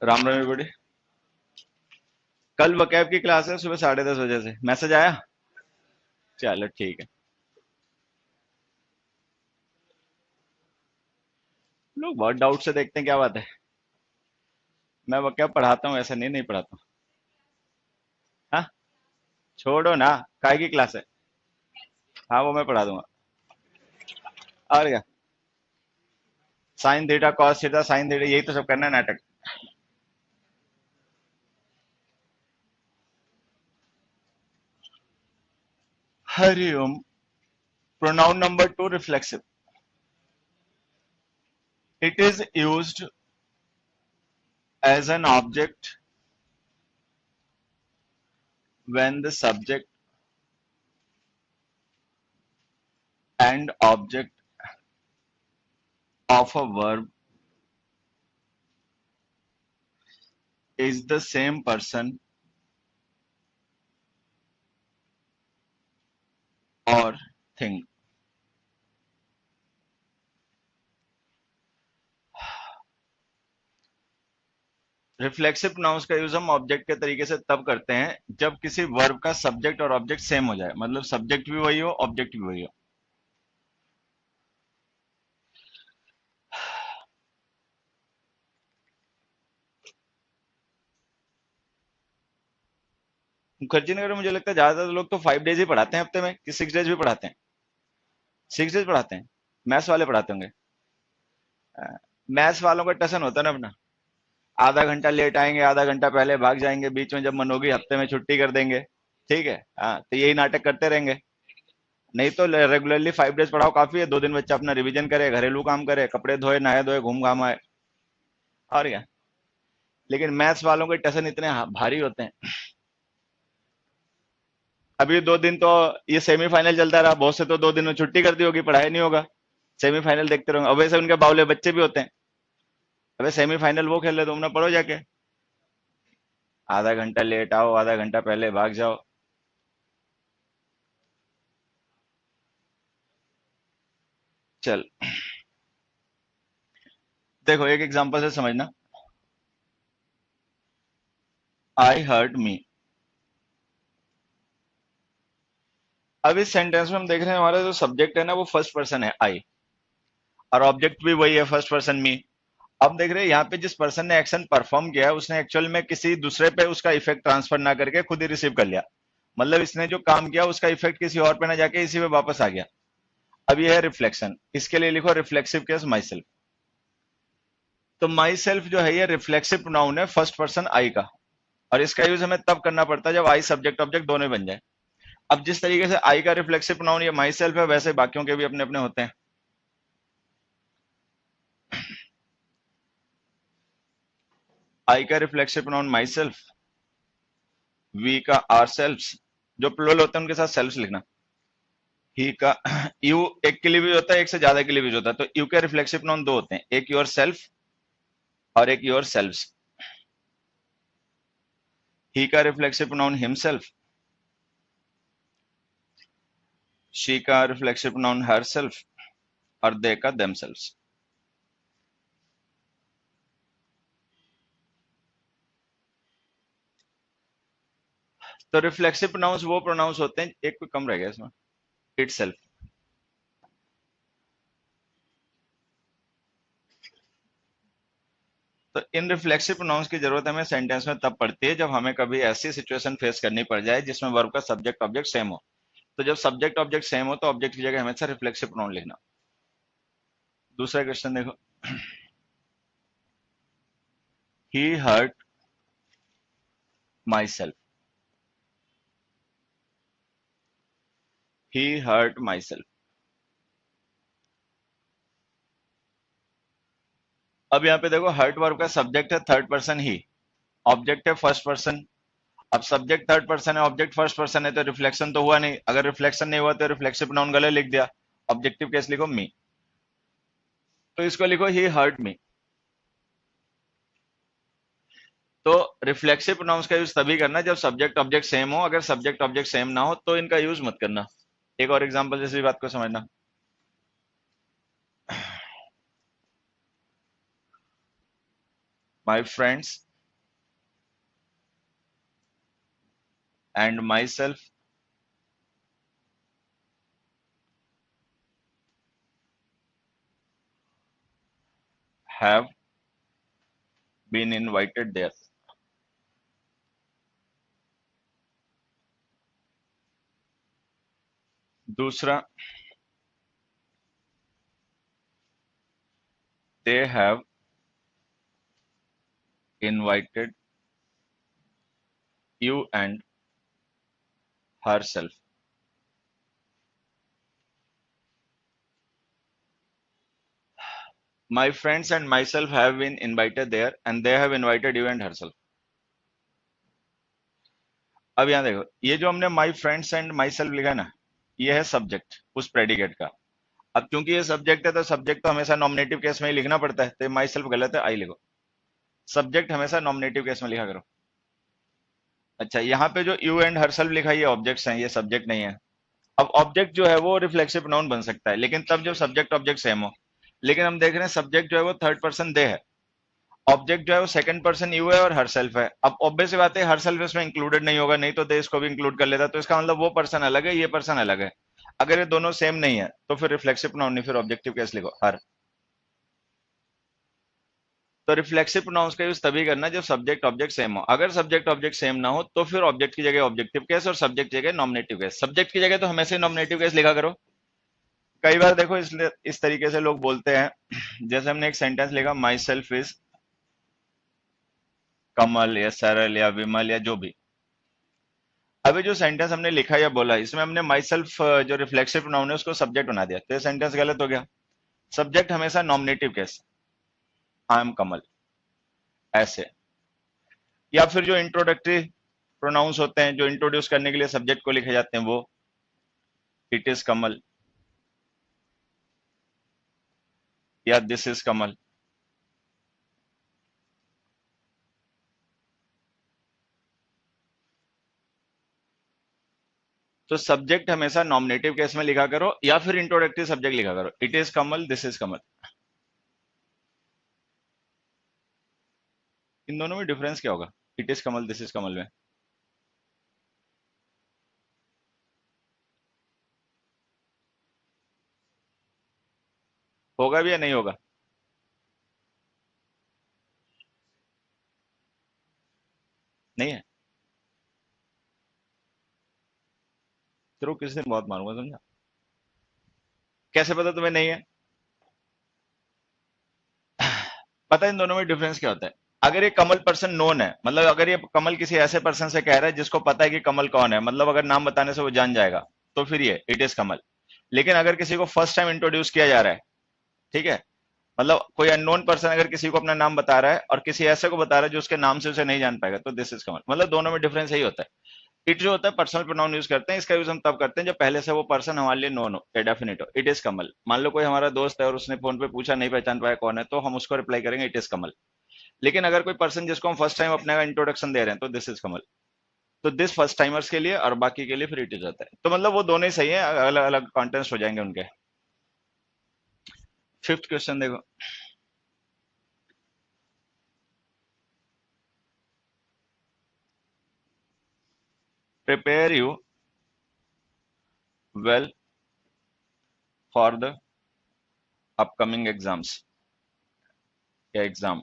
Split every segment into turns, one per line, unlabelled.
Ram Ram everybody. कल vocab की class है सुबह 10:30 बजे से, मैसेज आया? चलो ठीक है। लोग बहुत डाउट से देखते हैं, क्या बात है? मैं वकैब पढ़ाता हूँ, ऐसा नहीं नहीं पढ़ाता हूँ। हाँ, छोड़ो ना। काय की क्लास है? हाँ, वो मैं पढ़ा दूंगा। और क्या? Sine theta cos theta sine theta, यही तो सब करना है, नाटक। हरिओम। Pronoun number two, reflexive. It is used as an object when the subject and object of a verb is the same person or thing। Reflexive pronouns का use हम object के तरीके से तब करते हैं जब किसी वर्ब का सब्जेक्ट और ऑब्जेक्ट सेम हो जाए, मतलब सब्जेक्ट भी वही हो, ऑब्जेक्ट भी वही हो। मुखर्जी नगर में मुझे लगता है ज्यादातर लोग तो 5 डेज ही पढ़ाते हैं हफ्ते में, कि 6 डेज भी पढ़ाते हैं। 6 डेज पढ़ाते हैं। मैथ्स वाले पढ़ाते होंगे। मैथ्स वालों का टसन होता है ना अपना। आधा घंटा लेट आएंगे, आधा घंटा पहले भाग जाएंगे, बीच में जब मन होगी हफ्ते में छुट्टी कर देंगे। ठीक है, हाँ, तो यही नाटक करते रहेंगे। नहीं तो रेगुलरली 5 डेज पढ़ाओ, काफी है। 2 दिन बच्चा अपना रिवीजन करे, घरेलू काम करे, कपड़े धोए, नहाए धोए, घूम घाम आए। और क्या? लेकिन मैथ्स वालों के टसन इतने भारी होते हैं। अभी 2 दिन तो ये सेमीफाइनल चलता रहा, बहुत से तो 2 दिन में छुट्टी कर दी होगी, पढ़ाई नहीं होगा। सेमीफाइनल देखते रहोगे। अब वैसे उनके बावले बच्चे भी होते हैं। अबे सेमीफाइनल वो खेल रहे, तुम ना पढ़ो जाके। आधा घंटा लेट आओ, आधा घंटा पहले भाग जाओ। चल, देखो एक एग्जांपल से समझना। आई हर्ट मी। अब इस सेंटेंस में हम देख रहे हैं, हमारा जो सब्जेक्ट है ना वो फर्स्ट पर्सन है, आई। और ऑब्जेक्ट भी वही है, फर्स्ट पर्सन मी। अब देख रहे हैं यहाँ पे जिस पर्सन ने एक्शन परफॉर्म किया है, उसने एक्चुअल में किसी दूसरे पे उसका इफेक्ट ट्रांसफर ना करके खुद ही रिसीव कर लिया। मतलब इसने जो काम किया उसका इफेक्ट किसी और पे ना जाके इसी पे वापस आ गया। अब ये है रिफ्लेक्शन। इसके लिए लिखो रिफ्लेक्सिव केस माई सेल्फ। तो माई सेल्फ जो है ये रिफ्लेक्सिव प्रोनाउन है फर्स्ट पर्सन आई का। और इसका यूज हमें तब करना पड़ता है जब आई सब्जेक्ट ऑब्जेक्ट दोनों बन जाए। अब जिस तरीके से आई का रिफ्लेक्सिव प्रोनाउन ये माई सेल्फ है, वैसे बाकियों के भी अपने अपने होते हैं। आई का reflexive pronoun myself. We का आर सेल्फ्स। जो प्लूरल होते हैं उनके साथ सेल्फ्स लिखना। ही का यू एक के लिए भी होता है, एक से ज्यादा के लिए भी होता है। तो यू के रिफ्लेक्सिव प्रोनाउन दो होते हैं, एक योर सेल्फ और एक योर सेल्व्स। ही का रिफ्लेक्सिव प्रोनाउन हिमसेल्फ। शी का रिफ्लेक्सिव प्रोनाउन हर सेल्फ। और दे का देमसेल्व्स। तो रिफ्लेक्सिव प्रोनाउंस वो प्रोनाउंस होते हैं, एक कोई कम रह गया इसमें, इटसेल्फ। तो इन रिफ्लेक्सिव प्रोनाउंस की जरूरत हमें सेंटेंस में तब पड़ती है जब हमें कभी ऐसी सिचुएशन फेस करनी पड़ जाए जिसमें वर्ब का सब्जेक्ट ऑब्जेक्ट सेम हो। तो जब सब्जेक्ट ऑब्जेक्ट सेम हो तो ऑब्जेक्ट की जगह हमेशा रिफ्लेक्सिव प्रोनाउन लिखना। दूसरा क्वेश्चन देखो। He hurt myself. He hurt myself. अब यहाँ पे देखो, हर्ट वर्ब का सब्जेक्ट है थर्ड पर्सन ही, ऑब्जेक्ट है फर्स्ट पर्सन। अब सब्जेक्ट थर्ड पर्सन है, ऑब्जेक्ट फर्स्ट पर्सन है, तो रिफ्लेक्शन तो हुआ नहीं। अगर रिफ्लेक्शन नहीं हुआ तो रिफ्लेक्सिव प्रोनाउन गलत लिख दिया। ऑब्जेक्टिव केस लिखो मी। तो इसको लिखो ही हर्ट मी। तो रिफ्लेक्सिव प्रोनाउंस का यूज तभी करना जब सब्जेक्ट ऑब्जेक्ट सेम हो। अगर सब्जेक्ट ऑब्जेक्ट सेम ना हो तो इनका यूज मत करना। एक और एग्जांपल जैसे बात को समझना। my friends and myself have been invited there. दूसरा, they have invited you and herself. My friends and myself have been invited there and they have invited you and herself. अब यहाँ देखो, ये जो हमने my friends and my self लिखा है ना, ये है सब्जेक्ट उस प्रेडिकेट का। अब क्योंकि ये सब्जेक्ट है तो सब्जेक्ट तो हमेशा नॉमिनेटिव केस में ही लिखना पड़ता है, तो माई सेल्फ गलत है, आई लिखो। सब्जेक्ट हमेशा नॉमिनेटिव केस में लिखा करो। अच्छा, यहाँ पे जो यू एंड हरसेल्फ लिखा है ये ऑब्जेक्ट्स हैं, ये सब्जेक्ट नहीं है। अब ऑब्जेक्ट जो है वो रिफ्लेक्सिव प्रोनाउन बन सकता है, लेकिन तब जब सब्जेक्ट ऑब्जेक्ट सेम हो। लेकिन हम देख रहे हैं सब्जेक्ट जो है वो थर्ड पर्सन दे है, ऑब्जेक्ट जो है वो सेकंड पर्सन यू है और हरसेल्फ है। अब ऑब्वियस सी बात है हरसेल्फ इसमें इंक्लूडेड नहीं होगा, नहीं तो दे इसको भी इंक्लूड कर लेता, तो इसका मतलब वो पर्सन अलग है, ये पर्सन अलग है। अगर ये दोनों सेम नहीं है तो फिर रिफ्लेक्सिव प्रोनाउन नहीं, फिर ऑब्जेक्टिव केस लिखो हर। तो रिफ्लेक्सिव प्रोनाउंस का यूज तभी करना जब सब्जेक्ट ऑब्जेक्ट सेम हो। अगर सब्जेक्ट ऑब्जेक्ट सेम ना हो तो फिर ऑब्जेक्ट की जगह ऑब्जेक्टिव केस और सब्जेक्ट की जगह नॉमिनेटिव केस। सब्जेक्ट की जगह तो हमेशा नॉमिनेटिव केस लिखा करो। कई बार देखो इसलिए इस तरीके से लोग बोलते हैं, जैसे हमने एक सेंटेंस लिखा, माई सेल्फ इज कमल या सरल या विमल या जो भी। अभी जो सेंटेंस हमने लिखा या बोला इसमें हमने माई सेल्फ जो रिफ्लेक्सिव प्रोनाउन है उसको सब्जेक्ट बना दिया, तो ये सेंटेंस गलत हो गया। सब्जेक्ट हमेशा नॉमिनेटिव केस, आई एम कमल, ऐसे। या फिर जो इंट्रोडक्टरी प्रोनाउंस होते हैं जो इंट्रोड्यूस करने के लिए सब्जेक्ट को लिखे जाते हैं, वो इट इज कमल या दिस इज कमल। तो सब्जेक्ट हमेशा नॉमिनेटिव केस में लिखा करो या फिर इंट्रोडक्टरी सब्जेक्ट लिखा करो, it is Kamal, this is Kamal. इन दोनों में डिफरेंस क्या होगा, it is Kamal this is Kamal में? होगा भी या नहीं होगा? नहीं है? चलो किसी दिन बहुत मारूंगा, समझा? कैसे पता तुम्हें नहीं है? पता है इन दोनों में डिफरेंस क्या होता है? अगर ये कमल पर्सन नोन है, मतलब अगर ये कमल किसी ऐसे पर्सन से कह रहा है जिसको पता है कि कमल कौन है, मतलब अगर नाम बताने से वो जान जाएगा, तो फिर ये इट इज कमल। लेकिन अगर किसी को फर्स्ट टाइम इंट्रोड्यूस किया जा रहा है, ठीक है, मतलब कोई अननोन पर्सन अगर किसी को अपना नाम बता रहा है और किसी ऐसे को बता रहा है जो उसके नाम से उसे नहीं जान पाएगा, तो दिस इज कमल। मतलब दोनों में डिफरेंस यही होता है। इट जो होता है पर्सनल प्रोनाउन यूज करते हैं, इसका यूज हम तब करते हैं जब पहले से वो पर्सन हमारे लिए नोन हो, डेफिनेट हो। इट इज कमल, मान लो कोई हमारा दोस्त है और उसने फोन पे पूछा, नहीं पहचान पाया कौन है, तो हम उसको रिप्लाई करेंगे इट इज कमल। लेकिन अगर कोई पर्सन जिसको हम फर्स्ट टाइम अपने इंट्रोडक्शन दे रहे हैं, तो दिस इज कमल। तो दिस फर्स्ट टाइमर्स के लिए और बाकी के लिए फिर इट इज होता है। तो मतलब वो दोनों ही सही है, अलग अलग कॉन्टेंट्स हो जाएंगे उनके। फिफ्थ क्वेश्चन देखो, prepare you well for the upcoming exams या एग्जाम।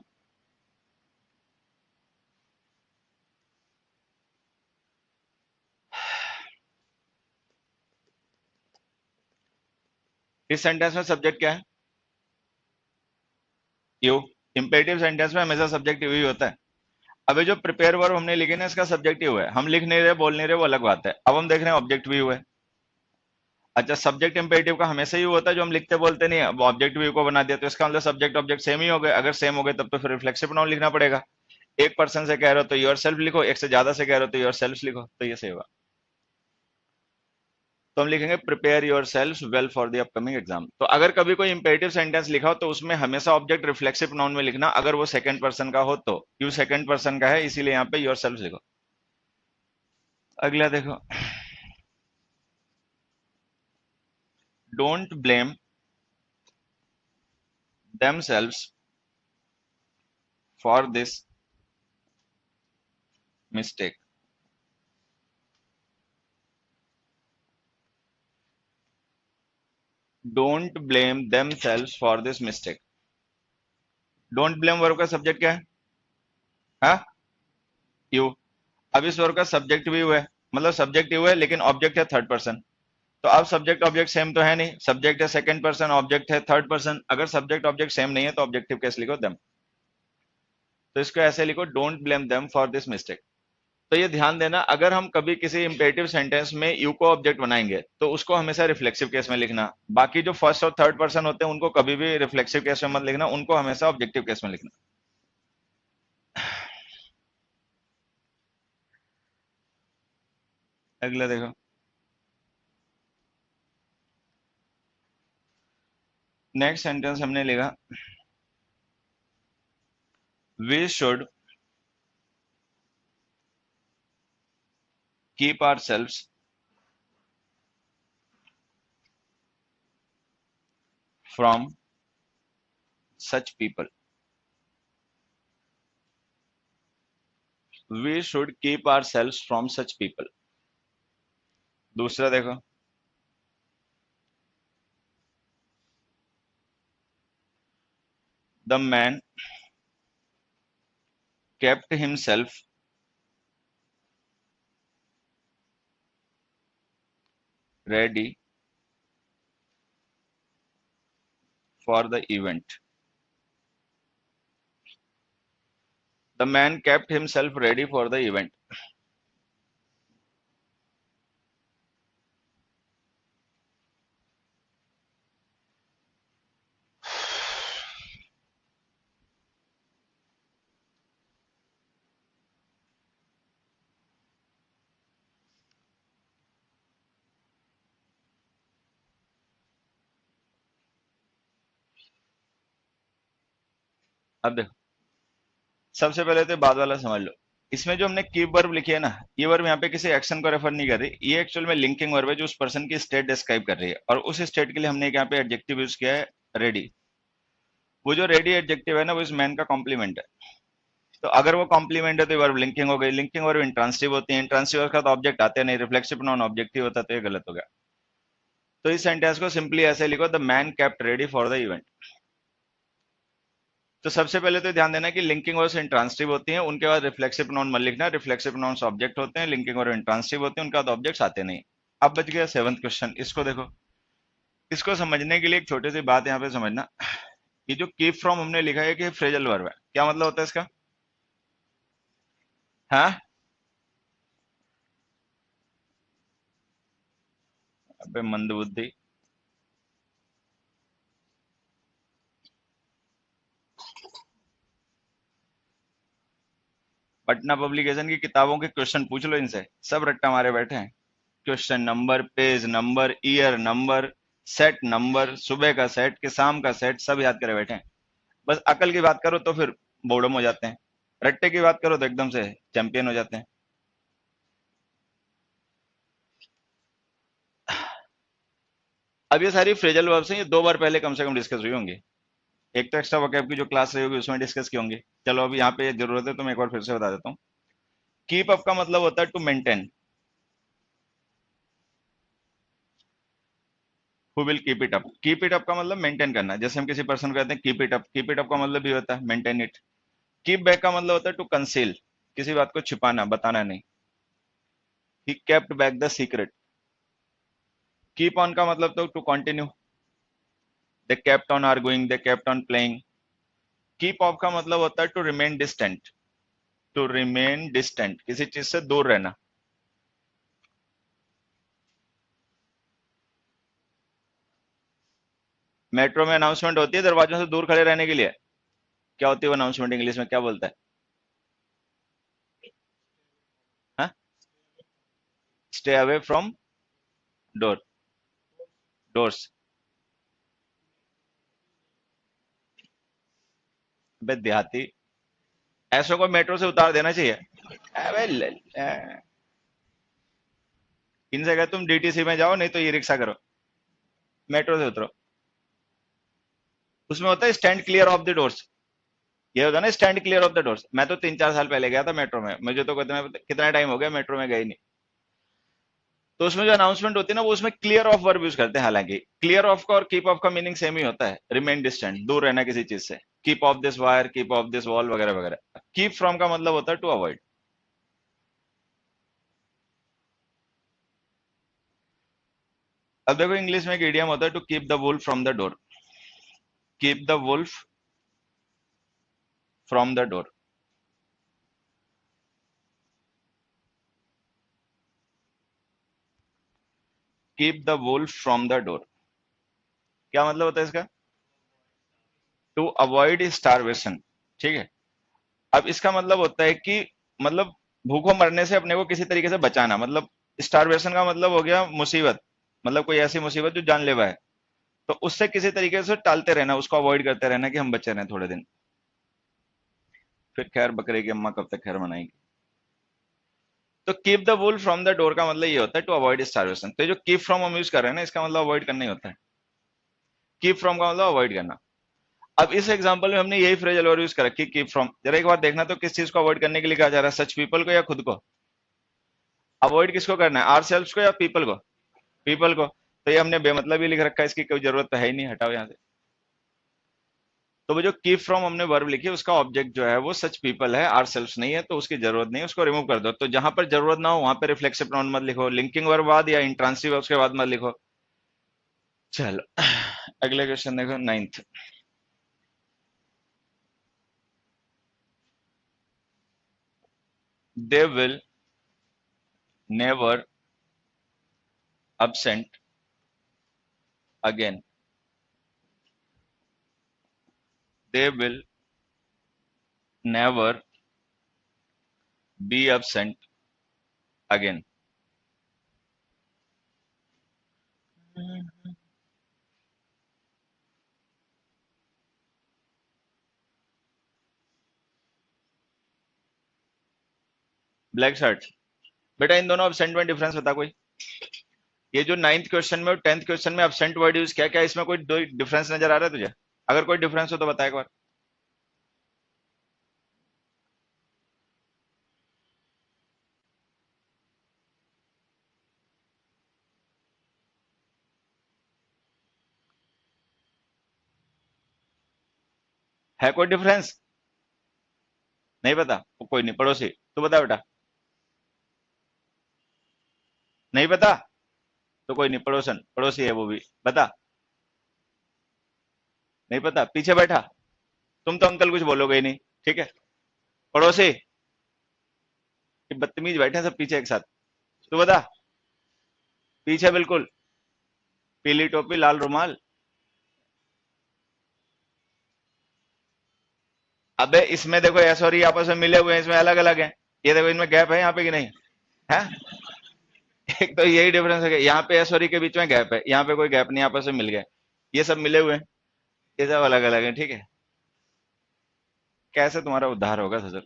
इस सेंटेंस में सब्जेक्ट क्या है? यू। इंपेरेटिव सेंटेंस में हमेशा सब्जेक्ट यू ही होता है। अब ये जो प्रिपेयर वर्ब हमने लिखे ना, इसका सब्जेक्ट यू है, हम लिख नहीं रहे बोल नहीं रहे वो अलग बात है। अब हम देख रहे हैं ऑब्जेक्ट भी यू है। अच्छा, सब्जेक्ट इंपेरेटिव का हमेशा ही होता है, जो हम लिखते बोलते नहीं है, वो ऑब्जेक्ट भी यू को बना दिया, तो इसका मतलब सब्जेक्ट ऑब्जेक्ट सेम ही हो गए। अगर सेम हो गए तब तो फिर रिफ्लेक्सिव प्रोनाउन लिखना पड़ेगा। एक पर्सन से कह रहे हो तो योर सेल्फ लिखो, एक से ज्यादा से कह रहे हो तो योर सेल्फ लिखो, तो ये सही होगा। तो हम लिखेंगे prepare your self well for the upcoming exam. तो अगर कभी कोई इंपेरेटिव सेंटेंस लिखा हो तो उसमें हमेशा ऑब्जेक्ट रिफ्लेक्सिव प्रोनाउन में लिखना, अगर वो सेकंड पर्सन का हो तो। यू सेकंड पर्सन का है इसीलिए यहाँ पे योर सेल्फ लिखो। अगला देखो, don't blame themselves for this mistake. Don't blame themselves for this mistake. Don't blame verb का सब्जेक्ट क्या है? हाँ, यू. अब इस वर्ब का सब्जेक्ट भी यू है, मतलब सब्जेक्ट यू है लेकिन ऑब्जेक्ट है थर्ड पर्सन. तो अब सब्जेक्ट ऑब्जेक्ट सेम तो है नहीं, सब्जेक्ट है सेकंड पर्सन, ऑब्जेक्ट है थर्ड पर्सन. अगर सब्जेक्ट ऑब्जेक्ट सेम नहीं है तो ऑब्जेक्टिव कैसे लिखो? देम. तो इसको ऐसे लिखो, don't blame them for this mistake. तो ये ध्यान देना, अगर हम कभी किसी इंपेरेटिव सेंटेंस में यू को ऑब्जेक्ट बनाएंगे तो उसको हमेशा रिफ्लेक्सिव केस में लिखना. बाकी जो फर्स्ट और थर्ड पर्सन होते हैं उनको कभी भी रिफ्लेक्सिव केस में मत लिखना, उनको हमेशा ऑब्जेक्टिव केस में लिखना. अगला देखो. नेक्स्ट सेंटेंस हमने लिखा, we should keep ourselves from such people. We should keep ourselves from such people. दूसरा देखो, the man kept himself ready for the event. The man kept himself ready for the event. अब देखो, सबसे पहले तो बाद वाला समझ लो. इसमें जो हमने कीप वर्ब लिखी है ना, ये वर्ब यहाँ पे किसी एक्शन को रेफर नहीं कर रही, ये एक्चुअल में लिंकिंग वर्ब है जो उस पर्सन की स्टेट डिस्क्राइब कर रही है. और उस स्टेट के लिए हमने यहाँ पे एडजेक्टिव यूज किया है रेडी. वो जो रेडी एडजेक्टिव है ना, वो इस मैन का कॉम्प्लीमेंट है. तो अगर वो कॉम्प्लीमेंट है तो वर्ब लिंकिंग हो गई. लिंकिंग वर्ब इंट्रांसिटिव होती है, इंट्रांसिटिव का तो ऑब्जेक्ट आते नहीं, रिफ्लेक्सिव प्रोनाउन ऑब्जेक्टिव होता, तो ये गलत हो गया. तो इस सेंटेंस को सिंपली ऐसे लिखो, the man kept ready for the event. तो सबसे पहले तो ध्यान देना कि लिंकिंग वर्ब्स इंट्रांसिटिव होती हैं, उनके बाद रिफ्लेक्सिव प्रोनाउन मत लिखना. रिफ्लेक्सिव प्रोनाउंस ऑब्जेक्ट होते हैं, लिंकिंग वर्ब इंट्रांसिटिव होते हैं, उनके बाद ऑब्जेक्ट्स आते नहीं. अब बच गया सेवंथ क्वेश्चन. इसको देखो, इसको समझने के लिए एक छोटी सी बात यहाँ पे समझना. ये जो कीप फ्रॉम हमने लिखा है कि फ्रेजल वर्ब है, क्या मतलब होता है इसका? हाँ, अबे मंदबुद्धि. पटना पब्लिकेशन की किताबों के क्वेश्चन पूछ लो इनसे, सब रट्टा मारे बैठे हैं. Question number, page number, year number, set number, सुबह का सेट कि शाम का सेट, सब याद करे बैठे हैं. बस अकल की बात करो तो फिर बोर्डम हो जाते हैं, रट्टे की बात करो तो एकदम से चैंपियन हो जाते हैं. अब ये सारी फ्रेजल वर्ब्स हैं, ये 2 बार पहले कम से कम डिस्कस हुई होंगी. एक तो एक्स्ट्रा वोकैब की जो क्लास रही होगी उसमें डिस्कस की होंगी. चलो अभी यहाँ पे जरूरत है तो मैं एक बार फिर से बता देता हूँ. कीप अप का मतलब होता है to maintain. Who will keep it up. Keep it up का मतलब मेंटेन करना. जैसे हम किसी पर्सन को कहते हैं keep it up, keep it up का मतलब भी होता है मेंटेन इट. कीप बैक का मतलब होता है टू कंसील, किसी बात को छिपाना, बताना नहीं. He kept back the secret. Keep on का मतलब तो to continue. They kept on arguing, they kept on playing. Keep off का मतलब होता है to remain distant. To remain distant, किसी चीज से दूर रहना. मेट्रो में अनाउंसमेंट होती है दरवाजों से दूर खड़े रहने के लिए, क्या होती है वो अनाउंसमेंट, इंग्लिश में क्या बोलता है? हाँ, stay away from door, doors. देहाती, ऐसो को मेट्रो से उतार देना चाहिए. अबे इनसे कहे तुम डीटीसी में जाओ नहीं तो ये रिक्शा करो, मेट्रो से उतरो. उसमें होता है stand clear of the doors. ये होता है ना stand clear of the doors. मैं तो 3-4 साल पहले गया था मेट्रो में, मुझे तो कितना टाइम हो गया मेट्रो में गई नहीं। तो उसमें जो अनाउंसमेंट होती है ना, वो उसमें क्लियर ऑफ वर्ब यूज करते हैं। हालांकि क्लियर ऑफ का और कीप ऑफ का मीनिंग सेम ही होता है, रिमेन डिस्टेंट, दूर रहना किसी चीज से। Keep of this wire, keep of this wall वगैरह वगैरह। कीप फ्रॉम का मतलब होता है टू अवॉइड। अब देखो इंग्लिश में एक इडियम होता है, to keep the wolf from the door. Keep the wolf from the door. Keep the wolf from the door, क्या मतलब होता है इसका? To avoid starvation. ठीक है। अब इसका मतलब होता है कि मतलब भूखों मरने से अपने को किसी तरीके से बचाना। मतलब स्टारवेशन का मतलब हो गया मुसीबत, मतलब कोई ऐसी मुसीबत जो जानलेवा है। तो उससे किसी तरीके से टालते रहना, उसको अवॉइड करते रहना कि हम बचे रहें थोड़े दिन। फिर खैर बकरे की अम्मा कब तक खैर मनाएंगी। तो keep the wolf from the door का मतलब ये होता है टू अवॉइड स्टारवेशन। तो ये जो कीप फ्रॉम हम यूज कर रहे हैं ना, इसका मतलब अवॉइड करना ही होता है। कीप फ्रॉम का मतलब अवॉइड करना। अब इस एग्जांपल में हमने यही फ्रेज और यूज कर रखी, कीप फ्रॉम। जरा एक बार देखना तो किस चीज को अवॉइड करने के लिए कहा जा रहा है, सच पीपल को या खुद को? अवॉइड किसको करना है, आर सेल्फ को या पीपल को? पीपल को। तो ये हमने बेमतलब ही लिख रखा है, इसकी कोई जरूरत तो है ही नहीं, हटाओ यहाँ से। तो वो जो कीप फ्रॉम हमने वर्ब लिखी है, उसका ऑब्जेक्ट जो है वो सच पीपल है, आर सेल्फ नहीं है, तो उसकी जरूरत नहीं है, उसको रिमूव कर दो। तो जहां पर जरूरत ना हो वहां पर रिफ्लेक्सिव प्रोनाउन मत लिखो, लिंकिंग वर्ब बाद या इंट्रांसिव उसके बाद मत लिखो। चलो अगले क्वेश्चन देखो, ninth. They will never absent again। they will never be absent again। Black shirt. बेटा इन दोनों absent में डिफरेंस बता कोई। ये जो नाइन्थ क्वेश्चन में और 10th क्वेश्चन में absent वर्ड यूज किया, क्या इसमें कोई डिफरेंस नजर आ रहा है तुझे? अगर कोई डिफरेंस हो तो बता एक बार। है कोई डिफरेंस? नहीं पता? वो कोई नहीं, पड़ोसी तू बता बेटा। नहीं पता तो कोई नहीं, पड़ोसन पड़ोसी है वो भी, बता। नहीं पता, पीछे बैठा। तुम तो अंकल कुछ बोलोगे ही नहीं। ठीक है, पड़ोसी। ये बदतमीज बैठे हैं सब पीछे एक साथ। तू बता। पीछे बिल्कुल, पीली टोपी लाल रुमाल। अबे इसमें देखो एस और ई आपस में मिले हुए हैं, इसमें अलग अलग है। ये देखो इनमें गैप है यहाँ पे कि नहीं है? एक तो यही डिफरेंस है, यहाँ पे एस और ई के बीच में गैप है, यहाँ पे कोई गैप नहीं, आपस में मिल गए। ये सब मिले हुए हैं, ये सब अलग अलग है। ठीक है, कैसे तुम्हारा उद्धार होगा सजल?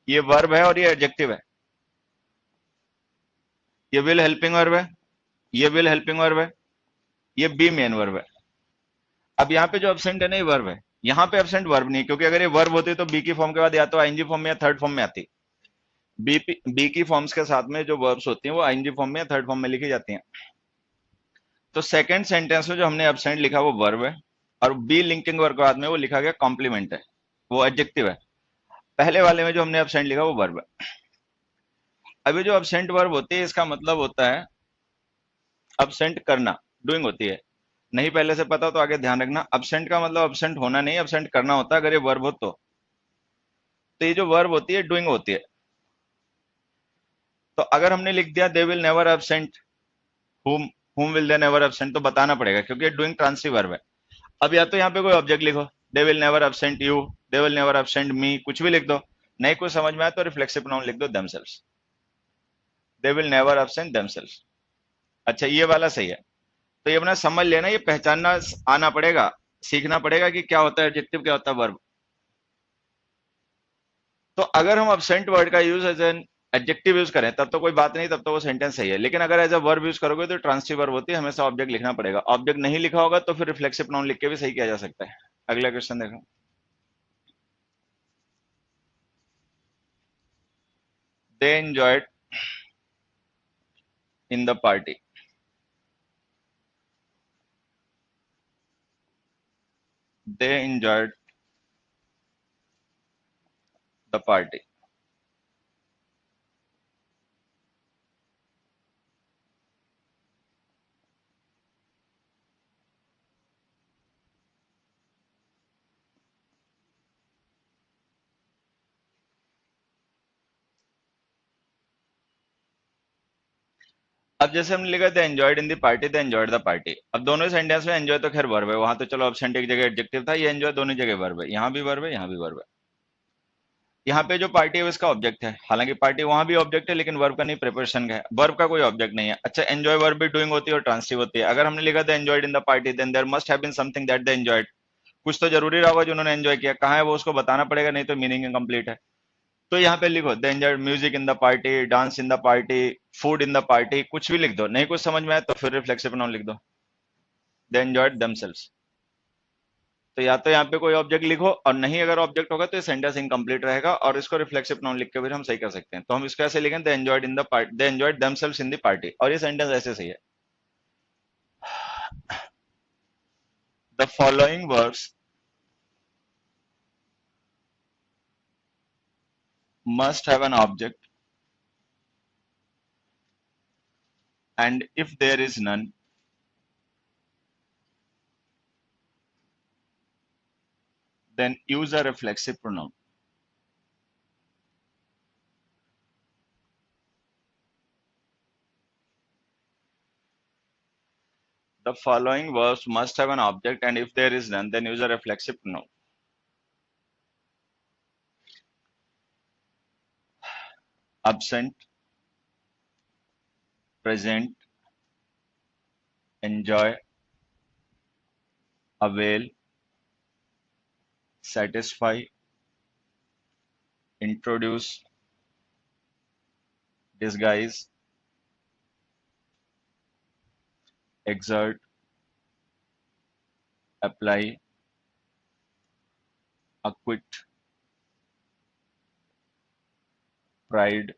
ये वर्ब है और ये एडजेक्टिव है। ये विल हेल्पिंग वर्ब है, ये विल हेल्पिंग वर्ब है, ये बी मेन वर्ब है। अब यहाँ पे जो एब्सेंट है ना, ये वर्ब है। यहाँ पे एब्सेंट वर्ब नहीं, क्योंकि अगर ये वर्ब होती तो बी की फॉर्म के बाद या तो आईएनजी फॉर्म में या थर्ड फॉर्म में आती। बी की फॉर्म्स के साथ में जो वर्ब्स होती हैं वो आईएनजी फॉर्म में या थर्ड फॉर्म में लिखी जाती हैं। तो सेकंड सेंटेंस में जो हमने एब्सेंट लिखा वो वर्ब है, और बी लिंकिंग वर्ब के बाद में वो लिखा गया कॉम्प्लीमेंट है, वो एडजेक्टिव है। पहले वाले में जो हमने एब्सेंट लिखा वो वर्ब है। अभी जो एब्सेंट वर्ब होती है, इसका मतलब होता है एब्सेंट करना, डूइंग होती है। नहीं पहले से पता तो आगे ध्यान रखना, एब्सेंट का मतलब एब्सेंट होना नहीं, एब्सेंट करना होता है अगर ये वर्ब हो तो ये जो वर्ब होती है डूइंग होती है। तो अगर हमने लिख दिया दे विल नेवर एब्सेंट हुम विल दे नेवर एब्सेंट, तो बताना पड़ेगा क्योंकि ये डूइंग ट्रांसिटिव वर्ब है। अब या तो यहाँ पे कोई ऑब्जेक्ट लिखो, they will never absent you, they will never absent me, कुछ भी लिख दो। नहीं कुछ समझ में आया तो रिफ्लेक्सिव प्रोनाउन लिख दो, themselves. They will never absent themselves. अच्छा ये वाला सही है। तो ये अपना समझ लेना, ये पहचानना आना पड़ेगा, सीखना पड़ेगा कि क्या होता है एडजेक्टिव, क्या होता है वर्ब। तो अगर हम एब्सेंट वर्ड का use as an adjective use करें तब तो कोई बात नहीं, तब तो वो सेंटेंस सही है। लेकिन अगर एज अ वर्ब यूज करोगे तो ट्रांसिटिव वर्ब होती है, हमेशा ऑब्जेक्ट लिखना पड़ेगा। ऑब्जेक्ट नहीं लिखा होगा तो फिर रिफ्लेक्सिव प्रोनाउन लिख के भी सही किया जा सकता है। अगला क्वेश्चन देखो। they enjoyed in the party. They enjoyed the party. अब जैसे हमने लिखा था enjoyed in the party, the enjoyed the party. अब दोनों सेंटेंस में एंजॉय तो खैर वर्ब है, वहां तो चलो एब्सेंट एक जगह एडजेक्टिव था, ये एंजॉय दोनों जगह वर्ब है, यहाँ भी वर्ब है, यहाँ भी वर्ब है। यहाँ पे जो पार्टी है वो इसका ऑब्जेक्ट है, हालांकि पार्टी वहां भी ऑब्जेक्ट है लेकिन वर्ब का नहीं, प्रिपरेशन का है, वर्ब का कोई ऑब्जेक्ट नहीं है। अच्छा, एंजॉय वर्ब भी डूइंग होती है और ट्रांसिटिव होती है। अगर हमने लिखा था enjoyed in the party, then there must have been something that they enjoyed. कुछ तो जरूरी रहा होगा जो उन्होंने एंजॉय किया, कहाँ है वो उसको बताना पड़ेगा, नहीं तो मीनिंग इनकम्प्लीट है। तो यहाँ पे लिखो they enjoyed music in the party, dance in the party, food in the party, कुछ भी लिख दो। नहीं कुछ समझ में आए तो फिर रिफ्लेक्सिव प्रोनाउन लिख दो, दे एंजॉयड देमसेल्व्स। तो या तो यहाँ पे कोई ऑब्जेक्ट लिखो, और नहीं अगर ऑब्जेक्ट होगा तो ये सेंटेंस इनकम्प्लीट रहेगा, और इसको रिफ्लेक्सिव प्रोनाउन लिख के फिर हम सही कर सकते हैं। तो हम इसको ऐसे लिखें, they enjoyed in the party, they enjoyed themselves in the party, और ये सेंटेंस ऐसे सही है। The following words must have an object, and if there is none, then use a reflexive pronoun. The following verbs must have an object, and if there is none, then use a reflexive pronoun. Absent, present, enjoy, avail, satisfy, introduce, disguise, exert, apply, acquit, pride,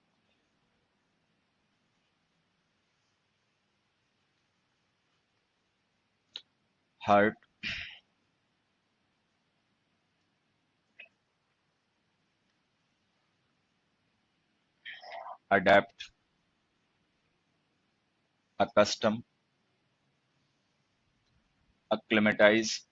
hurt, adapt, accustom, acclimatize,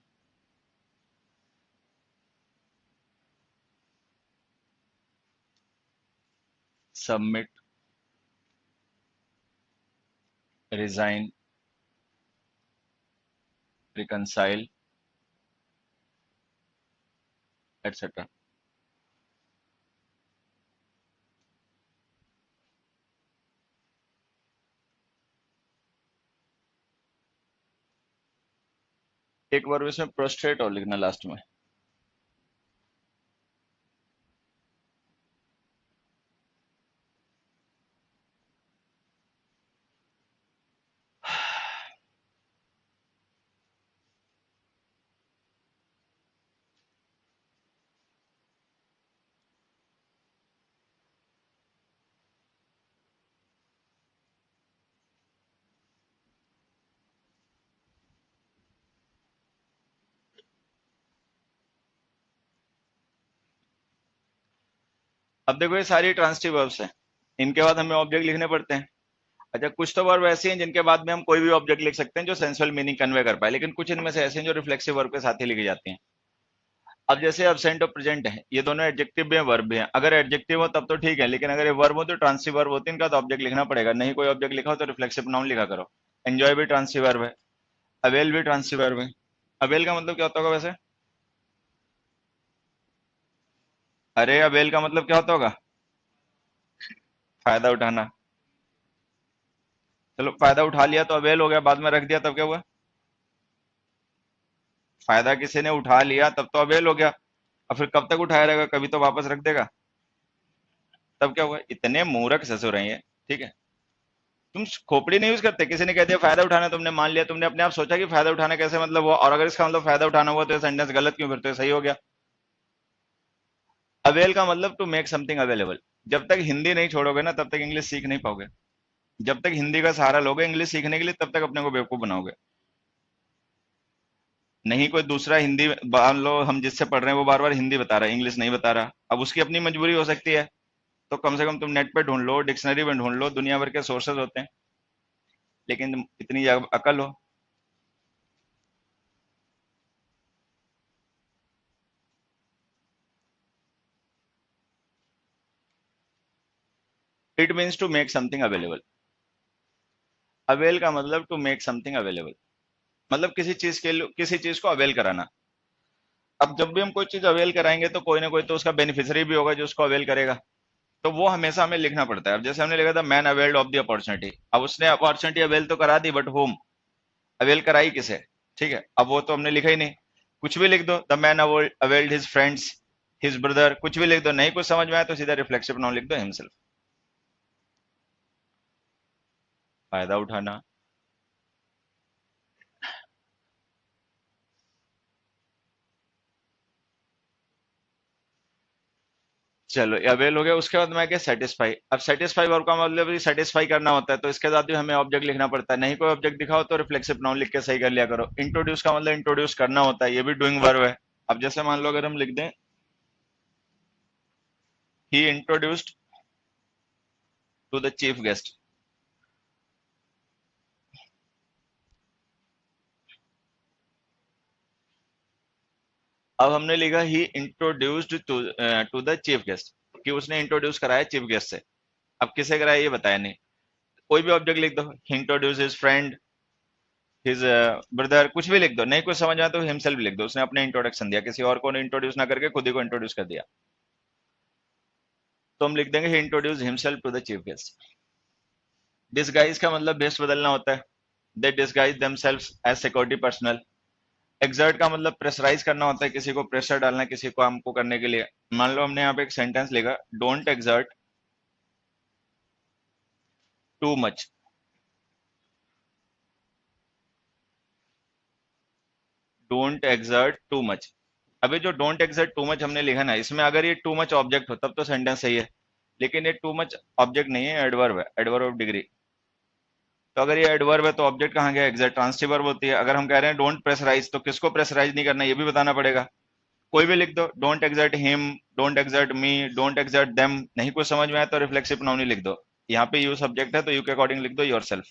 submit, resign, reconcile, etc. एक verb इसमें prostate और लिखना last में। अब देखो ये सारी transitive verbs हैं, इनके बाद हमें ऑब्जेक्ट लिखने पड़ते हैं। अच्छा, कुछ तो वर्ब ऐसी हैं जिनके बाद में हम कोई भी ऑब्जेक्ट लिख सकते हैं जो सेंसुअल मीनिंग कन्वे कर पाए, लेकिन कुछ इनमें से ऐसे हैं जो रिफ्लेक्सिव वर्ब के साथ ही लिखी जाती हैं। अब जैसे एब्सेंट और प्रेजेंट है, ये दोनों एडजेक्टिव भी हैं वर्ब भी हैं। अगर एडजेक्टिव हो तब तो ठीक है, लेकिन अगर ये वर्ब हो तो ट्रांसिटिव वर्ब होती है, इनका तो ऑब्जेक्ट लिखना पड़ेगा। नहीं कोई ऑब्जेक्ट लिखा हो तो रिफ्लेक्सिव नाउन लिखा करो। एंजॉय भी ट्रांसिटिव वर्ब है, अवेल भी ट्रांसिटिव वर्ब है। अवेल का मतलब क्या होता होगा वैसे? अरे अवेल का मतलब क्या होता होगा? फायदा उठाना। चलो फायदा उठा लिया तो अवेल हो गया, बाद में रख दिया तब क्या हुआ? फायदा किसी ने उठा लिया तब तो अवेल हो गया। और फिर कब तक उठाया रहेगा, कभी तो वापस रख देगा, तब क्या हुआ? इतने मूर्ख ससुर हैं ये, ठीक है। तुम खोपड़ी नहीं यूज करते, किसी ने कह दिया फायदा उठाना, तुमने मान लिया, तुमने अपने आप सोचा कि फायदा उठाना कैसे मतलब हुआ, और अगर इसका मतलब फायदा उठाना हुआ तो ये सेंटेंस गलत क्यों, फिर तो ये सही हो गया। अवेल का मतलब टू मेक समथिंग अवेलेबल, जब तक हिंदी नहीं छोड़ोगे ना तब तक इंग्लिश सीख नहीं पाओगे। जब तक हिंदी का सहारा लोगे इंग्लिश सीखने के लिए तब तक अपने को बेवकूफ बनाओगे। नहीं कोई दूसरा हिंदी मान लो हम जिससे पढ़ रहे हैं वो बार बार हिंदी बता रहा है, इंग्लिश नहीं बता रहा, अब उसकी अपनी मजबूरी हो सकती है। तो कम से कम तुम नेट पे ढूंढ लो, डिक्शनरी में ढूंढ लो, दुनिया भर के सोर्सेज होते हैं, लेकिन इतनी अकल हो। It means to make something available. Avail का मतलब टू मेक समथिंग अवेलेबल, मतलब किसी चीज के लिए किसी चीज को अवेल कराना। अब जब भी हम कोई चीज अवेल कराएंगे तो कोई ना कोई तो उसका बेनिफिशियरी भी होगा जो उसको अवेल करेगा। तो वो हमेशा हमें लिखना पड़ता है। अब जैसे हमने लिखा था man availed of the opportunity, अब उसने अपॉर्चुनिटी अवेल तो करा दी, बट होम अवेल कराई किसे? ठीक है, अब वो तो हमने लिखा ही नहीं। कुछ भी लिख दो, the man availed his friends, his brother, कुछ भी लिख दो, नहीं कुछ समझ में आया तो सीधा रिफ्लेक्सिव नाउन लिख दो, हिमसेल्फ। फायदा उठाना। चलो ये अवेल हो गया। उसके बाद में क्या, सेटिस्फाई। अब सेटिस्फाई वर्ब का मतलब भी सेटिस्फाई करना होता है, तो इसके साथ भी हमें ऑब्जेक्ट लिखना पड़ता है। नहीं कोई ऑब्जेक्ट दिखाओ तो रिफ्लेक्सिव नाउन लिख के सही कर लिया करो। इंट्रोड्यूस का मतलब इंट्रोड्यूस करना होता है, ये भी डूइंग वर्ब है। अब जैसे मान लो अगर हम लिख दें he introduced to the chief guest. अब हमने लिखा he introduced to the chief guest, कि उसने इंट्रोड्यूस कराया चीफ गेस्ट से। अब किसे कराया ये बताया नहीं। कोई भी ऑब्जेक्ट लिख दो, introduce his friend, his brother, कुछ भी लिख दो, नहीं कुछ समझ में आया तो हिमसेल्फ लिख दो, उसने अपने इंट्रोडक्शन दिया, किसी और को इंट्रोड्यूस ना करके खुद ही को इंट्रोड्यूस कर दिया। तो हम लिख देंगे he introduce himself to the chief guest. Disguise का मतलब भेष बदलना होता है। They disguise themselves as security personnel. Exert का मतलब प्रेशराइज करना होता है, किसी को प्रेशर डालना है किसी काम को करने के लिए। मान लो हमने यहाँ पे एक सेंटेंस लिखा, don't exert too much. Don't exert too much. अभी जो डोंट एक्सर्ट टू मच हमने लिखा ना, इसमें अगर ये टू मच ऑब्जेक्ट हो तब तो सेंटेंस सही है, लेकिन ये टू मच ऑब्जेक्ट नहीं है, एडवर्ब है, एडवर्ब ऑफ डिग्री। तो अगर ये एडवर्ब है तो ऑब्जेक्ट कहाँ गया? एक्सर्ट ट्रांसिटिव वर्ब होती है। अगर हम कह रहे हैं डोंट प्रेशराइज, तो किसको प्रेशराइज नहीं करना ये भी बताना पड़ेगा। कोई भी लिख दो, don't exert him, don't exert me, don't exert them, नहीं कुछ समझ में आया तो रिफ्लेक्सिव प्रोनाउन ही लिख दो। यहाँ पे यू सब्जेक्ट है तो यू के अकॉर्डिंग लिख दो योरसेल्फ।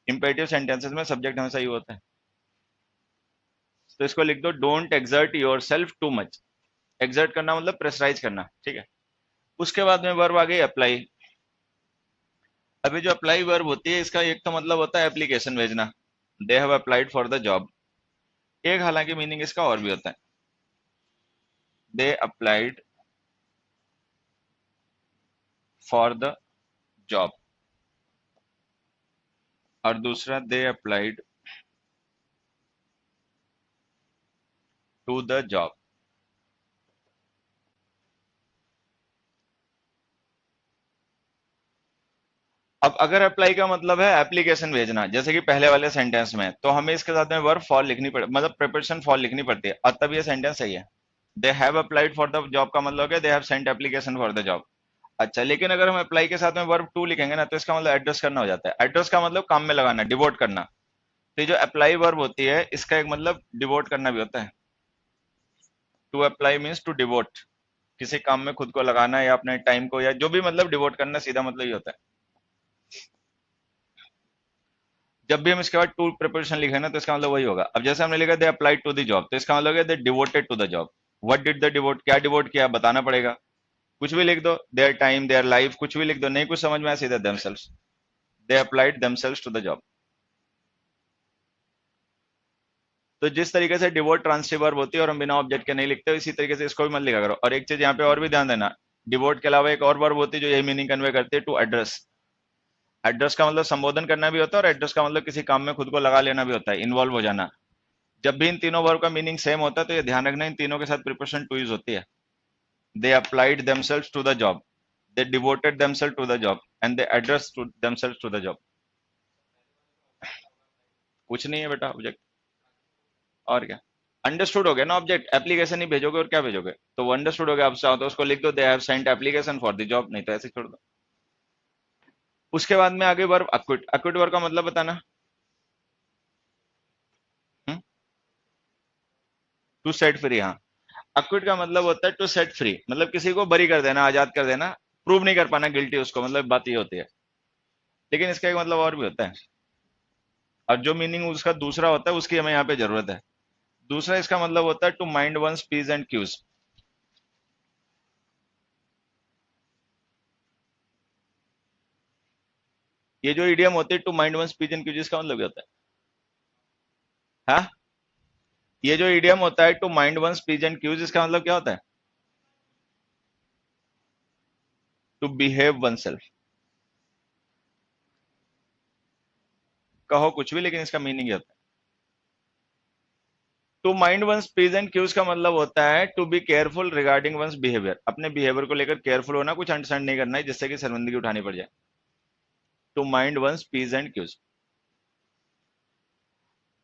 इंपेरेटिव सेंटेंसेस में सब्जेक्ट हमेशा यू होता है, तो इसको लिख दो don't exert yourself too much. Exert करना मतलब प्रेशराइज करना, ठीक है। उसके बाद में वर्ब आ गई अप्लाई। अभी जो अप्लाई वर्ब होती है इसका एक तो मतलब होता है एप्लीकेशन भेजना, they have applied for the job. एक हालांकि मीनिंग इसका और भी होता है, they applied for the job, और दूसरा दे अप्लाइड टू द जॉब। अब अगर अप्लाई का मतलब है एप्लीकेशन भेजना, जैसे कि पहले वाले सेंटेंस में, तो हमें इसके साथ में वर्ब फॉर लिखनी पड़े, मतलब प्रिपरेशन फॉर लिखनी पड़ती है, और तब ये सेंटेंस सही है। They have applied for the job का मतलब है they have sent application for the job. अच्छा, लेकिन अगर हम अप्लाई के साथ में वर्ब टू लिखेंगे ना तो इसका मतलब एड्रेस करना हो जाता है। एड्रेस का मतलब काम में लगाना, डिवोट करना। तो ये जो अप्लाई वर्ब होती है इसका एक मतलब डिवोट करना भी होता है। To apply means to devote, किसी काम में खुद को लगाना या अपने टाइम को, या जो भी मतलब डिवोट करना, सीधा मतलब ये होता है। जब भी हम इसके बाद टू प्रिपरेशन लिखे ना तो इसका मतलब वही होगा। अब जैसे हमने लिखा they applied to the job, तो इसका मतलब है they devoted to the job. What did the devote, क्या डिवोट किया बताना पड़ेगा। कुछ भी लिख दो, देयर टाइम, देयर लाइफ, कुछ भी लिख दो, नहीं कुछ समझ में आया सीधा themselves, they applied themselves to the job. तो जिस तरीके से डिवोट ट्रांसिटिव वर्ब होती है और हम बिना ऑब्जेक्ट के नहीं लिखते, इसी तरीके से इसको भी मत लिखा करो। और एक चीज यहाँ पे और भी ध्यान देना, डिवोट के अलावा एक और वर्ब होती है जो यही मीनिंग कन्वे करती है, टू एड्रेस। एड्रेस का मतलब संबोधन करना भी होता है, और एड्रेस का मतलब किसी काम में खुद को लगा लेना भी होता है, इन्वॉल्व हो जाना। जब भी इन तीनों वर्ब का मीनिंग सेम होता है तो ये ध्यान रखना इन तीनों के साथ प्रिपोजिशन टू यूज होती है। They applied themselves to the job, they devoted themselves to the job, and they address to themselves to the job. कुछ नहीं है बेटा ऑब्जेक्ट, और क्या। अंडरस्टूड हो गया ना ऑब्जेक्ट, एप्लीकेशन ही भेजोगे और क्या भेजोगे, तो वो अंडरस्टूड हो गया। आप चाहो तो उसको लिख दो they have sent application for the job, नहीं तो ऐसे छोड़ दो। उसके बाद में आगे वर्ब अक्विट, अक्विट वर्ब का मतलब बताना। टू सेट फ्री, हाँ। अक्विट का मतलब होता है टू सेट फ्री, मतलब किसी को बरी कर देना, आजाद कर देना, प्रूव नहीं कर पाना गिल्टी उसको, मतलब बात ये होती है। लेकिन इसका एक मतलब और भी होता है, और जो मीनिंग उसका दूसरा होता है उसकी हमें यहाँ पे जरूरत है। दूसरा इसका मतलब होता है to mind one's piece and q's. ये जो इडियम होती है to mind one's piece and q's, इसका मतलब क्या होता है? हाँ, ये जो इडियम होता है to mind one's piece and q's, इसका मतलब क्या होता है? To behave oneself. कहो कुछ भी, लेकिन इसका मीनिंग ये होता है। To mind one's piece and q's का मतलब होता है to be careful regarding one's behaviour, अपने बिहेवियर को लेकर केयरफुल होना, कुछ अंडरस्टैंड नहीं करना है जिससे कि शर्मिंदगी उठानी पड़ जाए। To mind one's piece and Q's.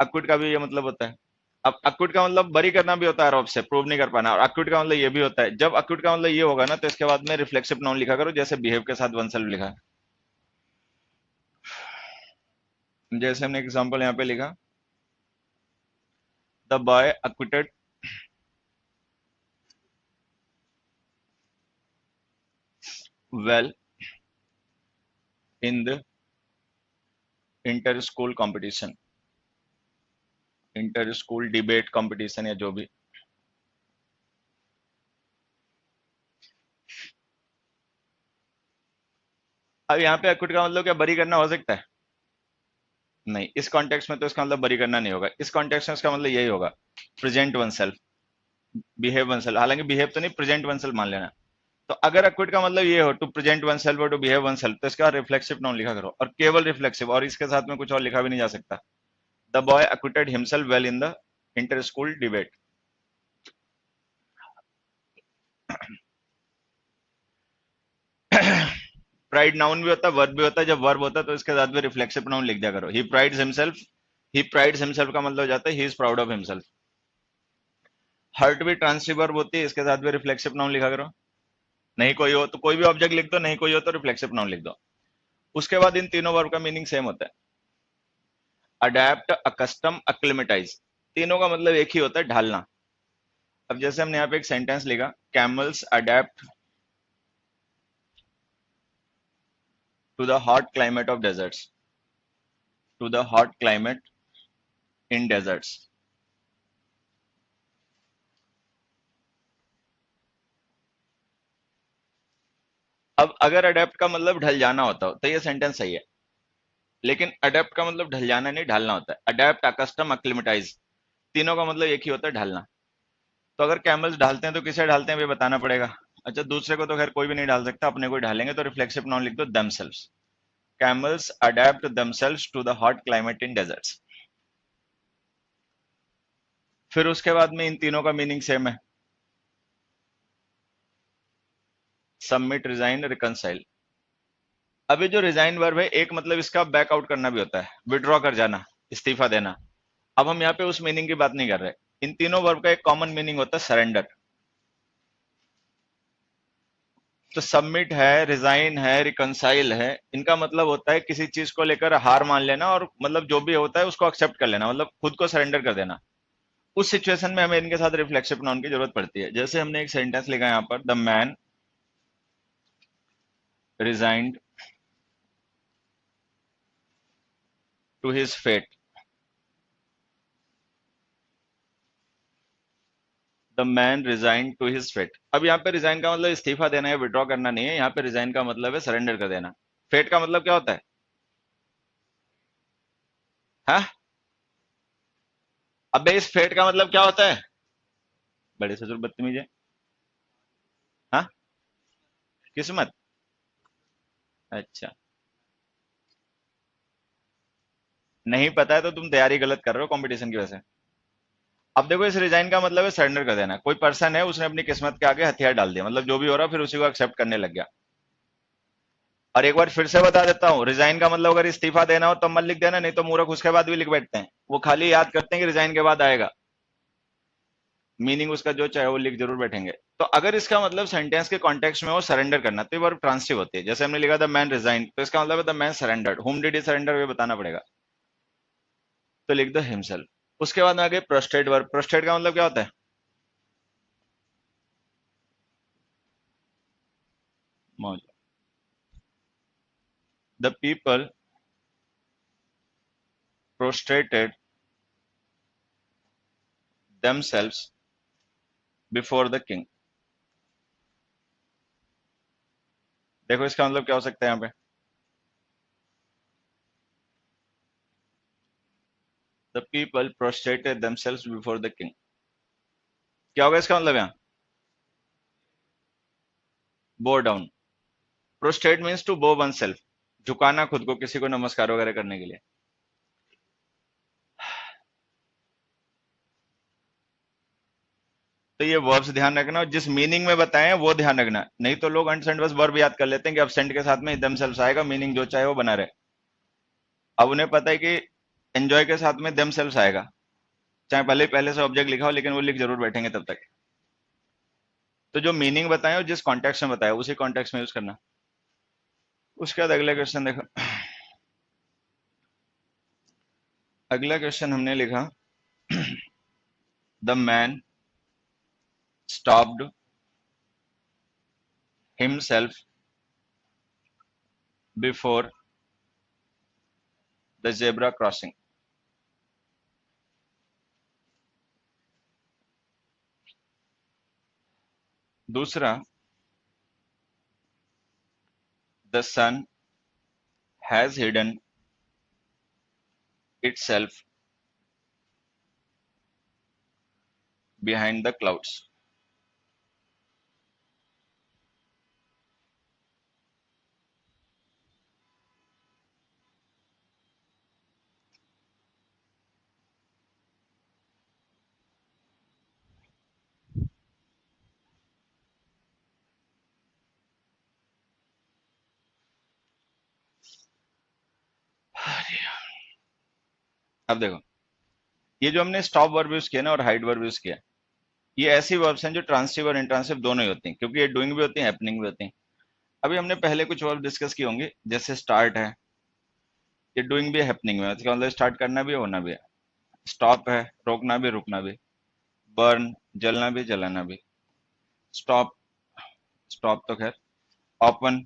Acquit का भी ये मतलब होता है। अब अक्विट का मतलब बरी करना भी होता है आरोप से, प्रूव नहीं कर पाना, और अक्विट का मतलब ये भी होता है। जब अक्विट का मतलब ये होगा ना, तो इसके बाद में रिफ्लेक्सिव नाउन लिखा करो, जैसे बिहेव के साथ वन सेल्फ लिखा है। जैसे हमने एग्जांपल यहाँ पे लिखा, the boy acquitted well in the inter school competition, inter school debate competition या जो भी। अब यहाँ पे अक्विट का मतलब क्या बरी करना हो सकता है? नहीं, इस कॉन्टेक्स्ट में तो इसका मतलब बरी करना नहीं होगा। इस कॉन्टेक्स्ट में इसका मतलब यही होगा, present one self, behave one self. हालांकि बिहेव तो नहीं, प्रेजेंट वन सेल्फ मान लेना। तो अगर अक्विट का मतलब ये हो टू प्रेजेंट वन सेल्फ और टू बिहेव वन सेल्फ, तो इसका रिफ्लेक्सिव नाउन लिखा करो, और केवल रिफ्लेक्सिव, और इसके साथ में कुछ और लिखा भी नहीं जा सकता। The boy acquitted himself well in the inter school debate. Pride noun भी होता है, वर्ब भी होता है। जब वर्ब होता है तो इसके साथ में रिफ्लेक्सिव नाउन लिख दिया करो। He prides himself, he prides himself का मतलब हो जाता है he is proud of himself. Hurt भी ट्रांसिटिव वर्ब होती है, इसके साथ में रिफ्लेक्सिव नाउन लिखा करो। नहीं कोई हो तो कोई भी ऑब्जेक्ट लिख दो, नहीं कोई हो तो रिफ्लेक्सिव नाउन लिख दो। उसके बाद इन तीनों वर्ब का मीनिंग सेम होता है, अडेप्ट, अकस्टम, अक्लिमेटाइज। तीनों का मतलब एक ही होता है, ढालना। अब जैसे हमने यहाँ पे एक सेंटेंस लिखा, camels adapt to the hot climate of deserts, to the hot climate in deserts. अब अगर अडेप्ट का मतलब ढल जाना होता हो तो ये सेंटेंस सही है, लेकिन अडेप्ट का मतलब ढल जाना नहीं, ढालना होता है। अडेप्ट, अकस्टम, अक्लिमेटाइज, तीनों का मतलब एक ही होता है, ढालना। तो अगर कैमल्स ढालते हैं तो किसे ढालते हैं ये बताना पड़ेगा। अच्छा, दूसरे को तो खैर कोई भी नहीं ढाल सकता, अपने को ही ढालेंगे, तो रिफ्लेक्सिव नाउन लिख दो themselves। Camels adapt themselves to the hot climate in deserts. फिर उसके बाद में इन तीनों का मीनिंग सेम है, सबमिट, रिजाइन, रिकनसाइल। अभी जो रिजाइन वर्ब है, एक मतलब इसका बैक आउट करना भी होता है, विड्रॉ कर जाना, इस्तीफा देना। अब हम यहाँ पे उस मीनिंग की बात नहीं कर रहे। इन तीनों वर्ब का एक कॉमन मीनिंग होता है सरेंडर। तो सबमिट है, रिजाइन है, रिकनसाइल है, इनका मतलब होता है किसी चीज को लेकर हार मान लेना, और मतलब जो भी होता है उसको एक्सेप्ट कर लेना, मतलब खुद को सरेंडर कर देना। उस सिचुएशन में हमें इनके साथ रिफ्लेक्सिव नाउन की जरूरत पड़ती है। जैसे हमने एक सेंटेंस लिखा है यहाँ पर, the man resigned to his fate, the man resign to his fate. अब यहाँ पे रिजाइन का मतलब इस्तीफा देना है, विड्रॉ करना नहीं है। यहाँ पे रिजाइन का मतलब है सरेंडर कर देना। फेट का मतलब क्या होता है? हाँ, अबे इस फेट का मतलब क्या होता है? बड़े ससुर बदतमीज है। हाँ, किस्मत। अच्छा, नहीं पता है तो तुम तैयारी गलत कर रहे हो कंपटीशन की वजह से। अब देखो, इस रिजाइन का मतलब है सरेंडर कर देना। कोई पर्सन है, उसने अपनी किस्मत के आगे हथियार डाल दिया, मतलब जो भी हो रहा है फिर उसी को एक्सेप्ट करने लग गया। और एक बार फिर से बता देता हूँ, रिजाइन का मतलब अगर इस्तीफा देना हो तो मत लिख देना, नहीं तो मूर्ख उसके बाद भी लिख बैठते हैं, वो खाली याद करते हैं कि रिजाइन के बाद आएगा। मीनिंग उसका जो चाहे वो लिख जरूर बैठेंगे। तो अगर इसका मतलब सेंटेंस के कॉन्टेक्स्ट में वो सरेंडर करना, तो ये वर्ब ट्रांसिटिव होती है। जैसे हमने लिखा द मैन रिजाइन, तो इसका मतलब है द मैन सरेंडर्ड, हुम डिड ही सरेंडर, ये बताना पड़ेगा, तो लिख दो हिमसेल्फ। उसके बाद में आगे प्रोस्ट्रेट वर्ब। प्रोस्ट्रेट का मतलब क्या होता है? मौज। The people prostrated themselves before the king। देखो इसका मतलब क्या हो सकता है यहाँ पे? The people prostrated themselves before the king। क्या होगा इसका मतलब यहाँ? Bow down. Prostrate means to bow oneself, झुकाना खुद को किसी को नमस्कार वगैरह करने के लिए। तो ये वर्ब्स ध्यान रखना, और जिस मीनिंग में बताए हैं वो ध्यान रखना, नहीं तो लोग अंट सेंट बस वर्ब याद कर लेते हैं कि अब सेंट के साथ में themselves आएगा, मीनिंग जो चाहे वो बना रहे। अब उन्हें पता है कि एंजॉय के साथ में themselves आएगा, चाहे पहले से ऑब्जेक्ट लिखा हो, लेकिन वो लिख जरूर बैठेंगे तब तक। तो जो मीनिंग बताए और जिस कॉन्टेक्स्ट में बताया उसी कॉन्टेक्स्ट में यूज करना। उसके बाद अगला क्वेश्चन देखो। अगला क्वेश्चन हमने लिखा the man stopped himself before the zebra crossing. दूसरा, the sun has hidden itself behind the clouds। अब देखो, ये जो हमने स्टॉप वर्ब यूज किया ना और हाइड वर्ब यूज किया, ये ऐसी वर्ब्स हैं जो ट्रांसिटिव और इंट्रांसिटिव दोनों ही होती हैं, क्योंकि ये डूइंग भी होती है, हैपनिंग भी होती है। अभी हमने पहले कुछ वर्ब डिस्कस की होंगी, जैसे स्टार्ट है, ये डूइंग भी है, हैपनिंग में, इसका मतलब स्टार्ट करना भी है, होना भी है। स्टॉप है, रोकना भी, रुकना भी। बर्न, जलना भी, जलाना भी। स्टॉप, स्टॉप तो खैर। Open,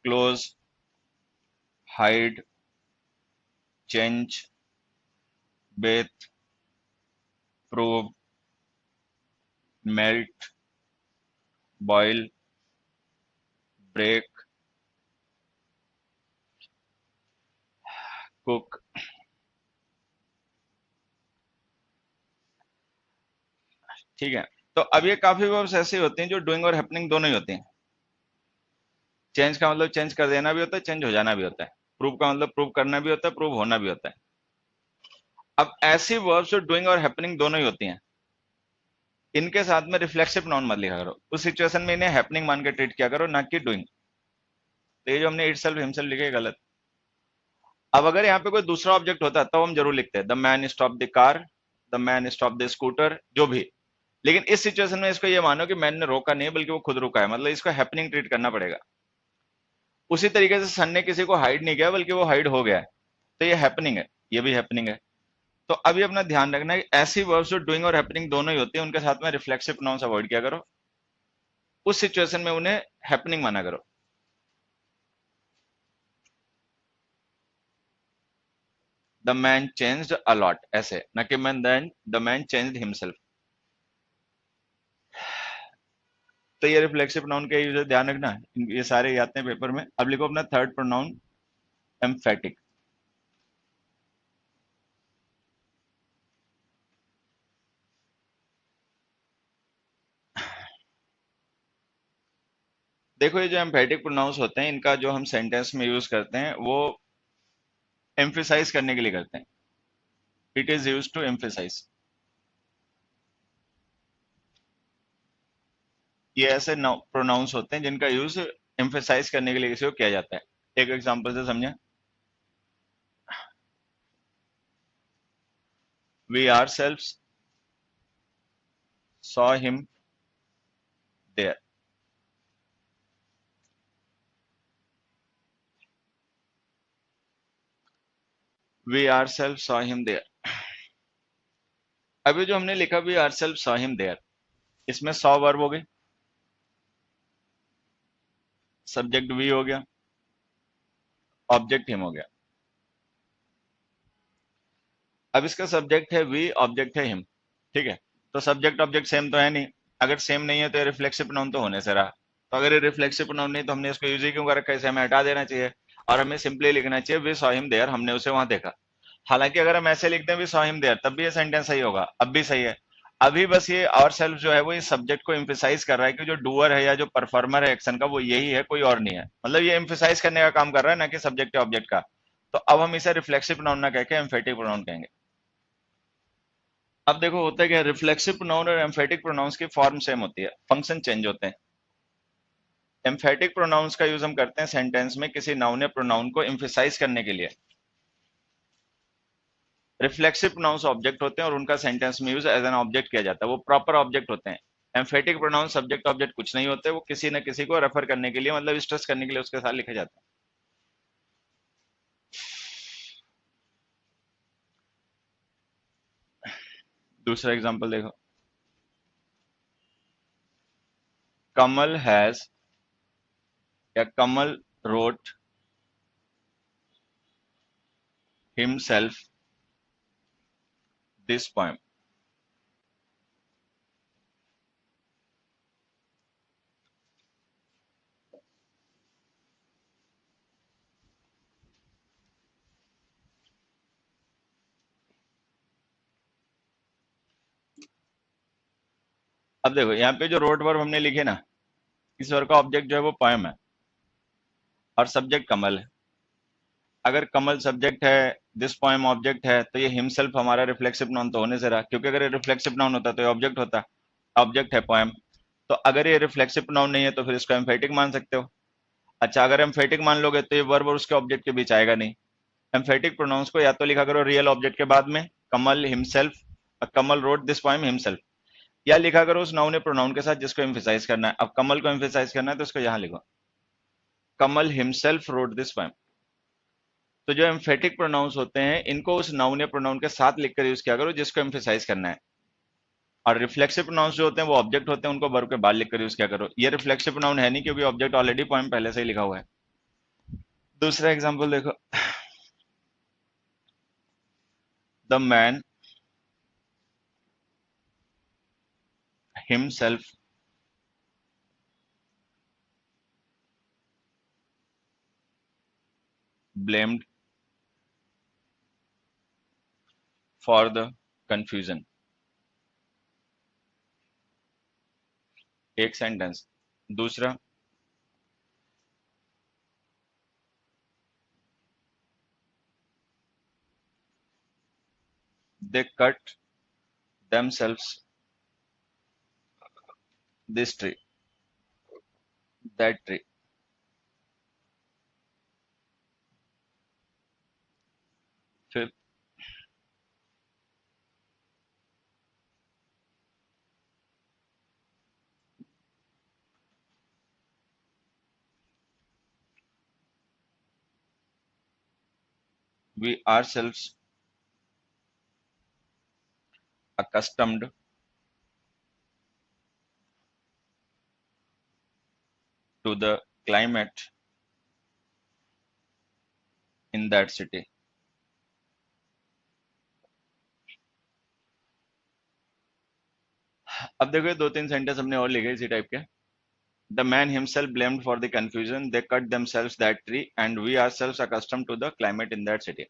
close, hide, change, bathe, prove, melt, boil, break, cook. ठीक है। तो अब ये काफी वर्ब्स ऐसे होते हैं जो डूइंग और हैपनिंग दोनों ही होते हैं। चेंज का मतलब चेंज कर देना भी होता है, चेंज हो जाना भी होता है। प्रूव का मतलब प्रूव करना भी होता है, प्रूव होना भी होता है। अब ऐसी वर्ब्स जो डूइंग और हैपनिंग दोनों ही होती हैं, इनके साथ में रिफ्लेक्सिव नाउन मत लिखा करो। उस सिचुएशन में इन्हें हैपनिंग मान के ट्रीट किया करो, ना कि डूइंग। तो ये जो हमने इटसेल्फ हिमसेल्फ लिखे गलत। अब अगर यहाँ पे कोई दूसरा ऑब्जेक्ट होता तो हम जरूर लिखते, the man stop the car, the man stop the scooter, जो भी। लेकिन इस सिचुएशन में इसको ये मानो कि मैन ने रोका नहीं बल्कि वो खुद रुका है, मतलब इसको हैपनिंग ट्रीट करना पड़ेगा। उसी तरीके से सन ने किसी को हाइड नहीं किया बल्कि वो हाइड हो गया है, तो ये हैपनिंग है, ये भी हैपनिंग है। तो अभी अपना ध्यान रखना है कि ऐसी वर्ब्स जो डूइंग और हैपनिंग दोनों ही होती है, उनके साथ में रिफ्लेक्सिव नाउन्स अवॉइड किया करो। उस सिचुएशन में उन्हें हैपनिंग माना करो। The man changed a lot, ऐसे न कि man then the man changed himself. तो ये रिफ्लेक्सिव नाउन के यूज ध्यान रखना, ये सारे आते हैं पेपर में। अब लिखो अपना थर्ड प्रोनाउन, एम्फेटिक। देखो ये जो एम्फेटिक प्रोनाउंस होते हैं, इनका जो हम सेंटेंस में यूज करते हैं वो एम्फेसाइज करने के लिए करते हैं। It is use to emphasise. ये ऐसे प्रोनाउंस होते हैं जिनका यूज एम्फेसाइज करने के लिए किसी को किया जाता है। एक एग्जांपल से समझे, we ourselves saw him there. We ourselves saw him there. अभी जो हमने लिखा we ourselves saw him there, इसमें saw वर्ब हो गई, सब्जेक्ट we हो गया, ऑब्जेक्ट हिम हो गया। अब इसका सब्जेक्ट है वी, ऑब्जेक्ट है हिम, ठीक है। तो सब्जेक्ट ऑब्जेक्ट सेम तो है नहीं, अगर सेम नहीं है तो ये रिफ्लेक्सिव प्रोनाउन तो होने से रहा। तो अगर ये रिफ्लेक्सिव प्रोनाउन नहीं तो हमने इसको यूज ही क्यों कर रखा है, इसे हमें हटा देना चाहिए और हमें सिंपली लिखना चाहिए वी सॉ हिम देयर, हमने उसे वहां देखा। हालांकि अगर हम ऐसे लिखते हैं वी सॉ हिम देयर तब भी ये सेंटेंस सही होगा, अब भी सही है। अभी बस ये आवर सेल्फ जो है वो इस सब्जेक्ट को एम्फेसाइज कर रहा है कि जो डूअर है या जो परफॉर्मर है एक्शन का वो यही है, कोई और नहीं है। मतलब ये एम्फेसाइज करने का काम कर रहा है ना कि सब्जेक्ट या ऑब्जेक्ट का। तो अब हम इसे रिफ्लेक्सिव प्रोनाउन ना कह के एम्फेटिक प्रोनाउन कहेंगे। अब देखो होता है क्या, रिफ्लेक्सिव प्रोनाउन और एम्फेटिक प्रोनाउंस की फॉर्म सेम होती है, फंक्शन चेंज होते हैं। एम्फेटिक प्रोनाउंस का यूज हम करते हैं सेंटेंस में किसी नाउन या प्रोनाउन को एम्फेसाइज करने के लिए। रिफ्लेक्सिव प्रोनाउंस ऑब्जेक्ट होते हैं और उनका सेंटेंस में यूज एज एन ऑब्जेक्ट किया जाता है, वो प्रॉपर ऑब्जेक्ट होते हैं। एम्फेटिक प्रोनाउंस सब्जेक्ट ऑब्जेक्ट कुछ नहीं होते, वो किसी न किसी को रेफर करने के लिए, मतलब स्ट्रेस करने के लिए उसके साथ लिखे जाते हैं। दूसरा एग्जांपल देखो, कमल हैज या कमल रोट हिमसेल्फ दिस पोएम। अब देखो यहाँ पे जो रोट वर्ब हमने लिखे ना, इस वर्ब का ऑब्जेक्ट जो है वो पोएम है और सब्जेक्ट कमल है। अगर कमल सब्जेक्ट है, दिस पोएम ऑब्जेक्ट है, तो ये हिमसेल्फ हमारा रिफ्लेक्सिव नाउन तो होने से रहा, क्योंकि अगर ये रिफ्लेक्सिव नाउन होता तो ये ऑब्जेक्ट होता, ऑब्जेक्ट है पोएम। तो अगर ये रिफ्लेक्सिव नाउन नहीं है तो फिर इसको एम्फेटिक मान सकते हो। अच्छा, अगर एम्फेटिक मान लोगे तो ये वर्ब और उसके ऑब्जेक्ट के बीच आएगा नहीं। एम्फेटिक प्रोनाउंस को या तो लिखा करो रियल ऑब्जेक्ट के बाद में, Kamal himself, Kamal wrote this poem himself, या लिखा करो उस नाउन या प्रोनाउन के साथ जिसको एम्फेसाइज करना है। अब कमल को एम्फेसाइज करना है तो इसको यहां लिखो, कमल हिमसेल्फ रोट दिस पोएम। तो जो एम्फेटिक प्रोनाउंस होते हैं इनको उस नाउन या प्रोनाउन के साथ लिखकर यूज किया करो जिसको एम्फेसाइज करना है। और रिफ्लेक्सिव प्रोनाउंस जो होते हैं वो ऑब्जेक्ट होते हैं, उनको वर्ब के बाद लिखकर यूज किया करो। ये रिफ्लेक्सिव प्रोनाउन है नहीं क्योंकि ऑब्जेक्ट ऑलरेडी पोएम पहले से ही लिखा हुआ है। दूसरा एग्जांपल देखो, the man himself blamed for the confusion. एक सेंटेंस। दूसरा, दे cut themselves this tree, that tree। फिर we ourselves accustomed to the climate in that city। अब देखो ये दो तीन सेंटेंस हमने और लिखे इसी टाइप के। The man himself blamed for the confusion, they cut themselves that tree, and we ourselves accustomed to the climate in that city।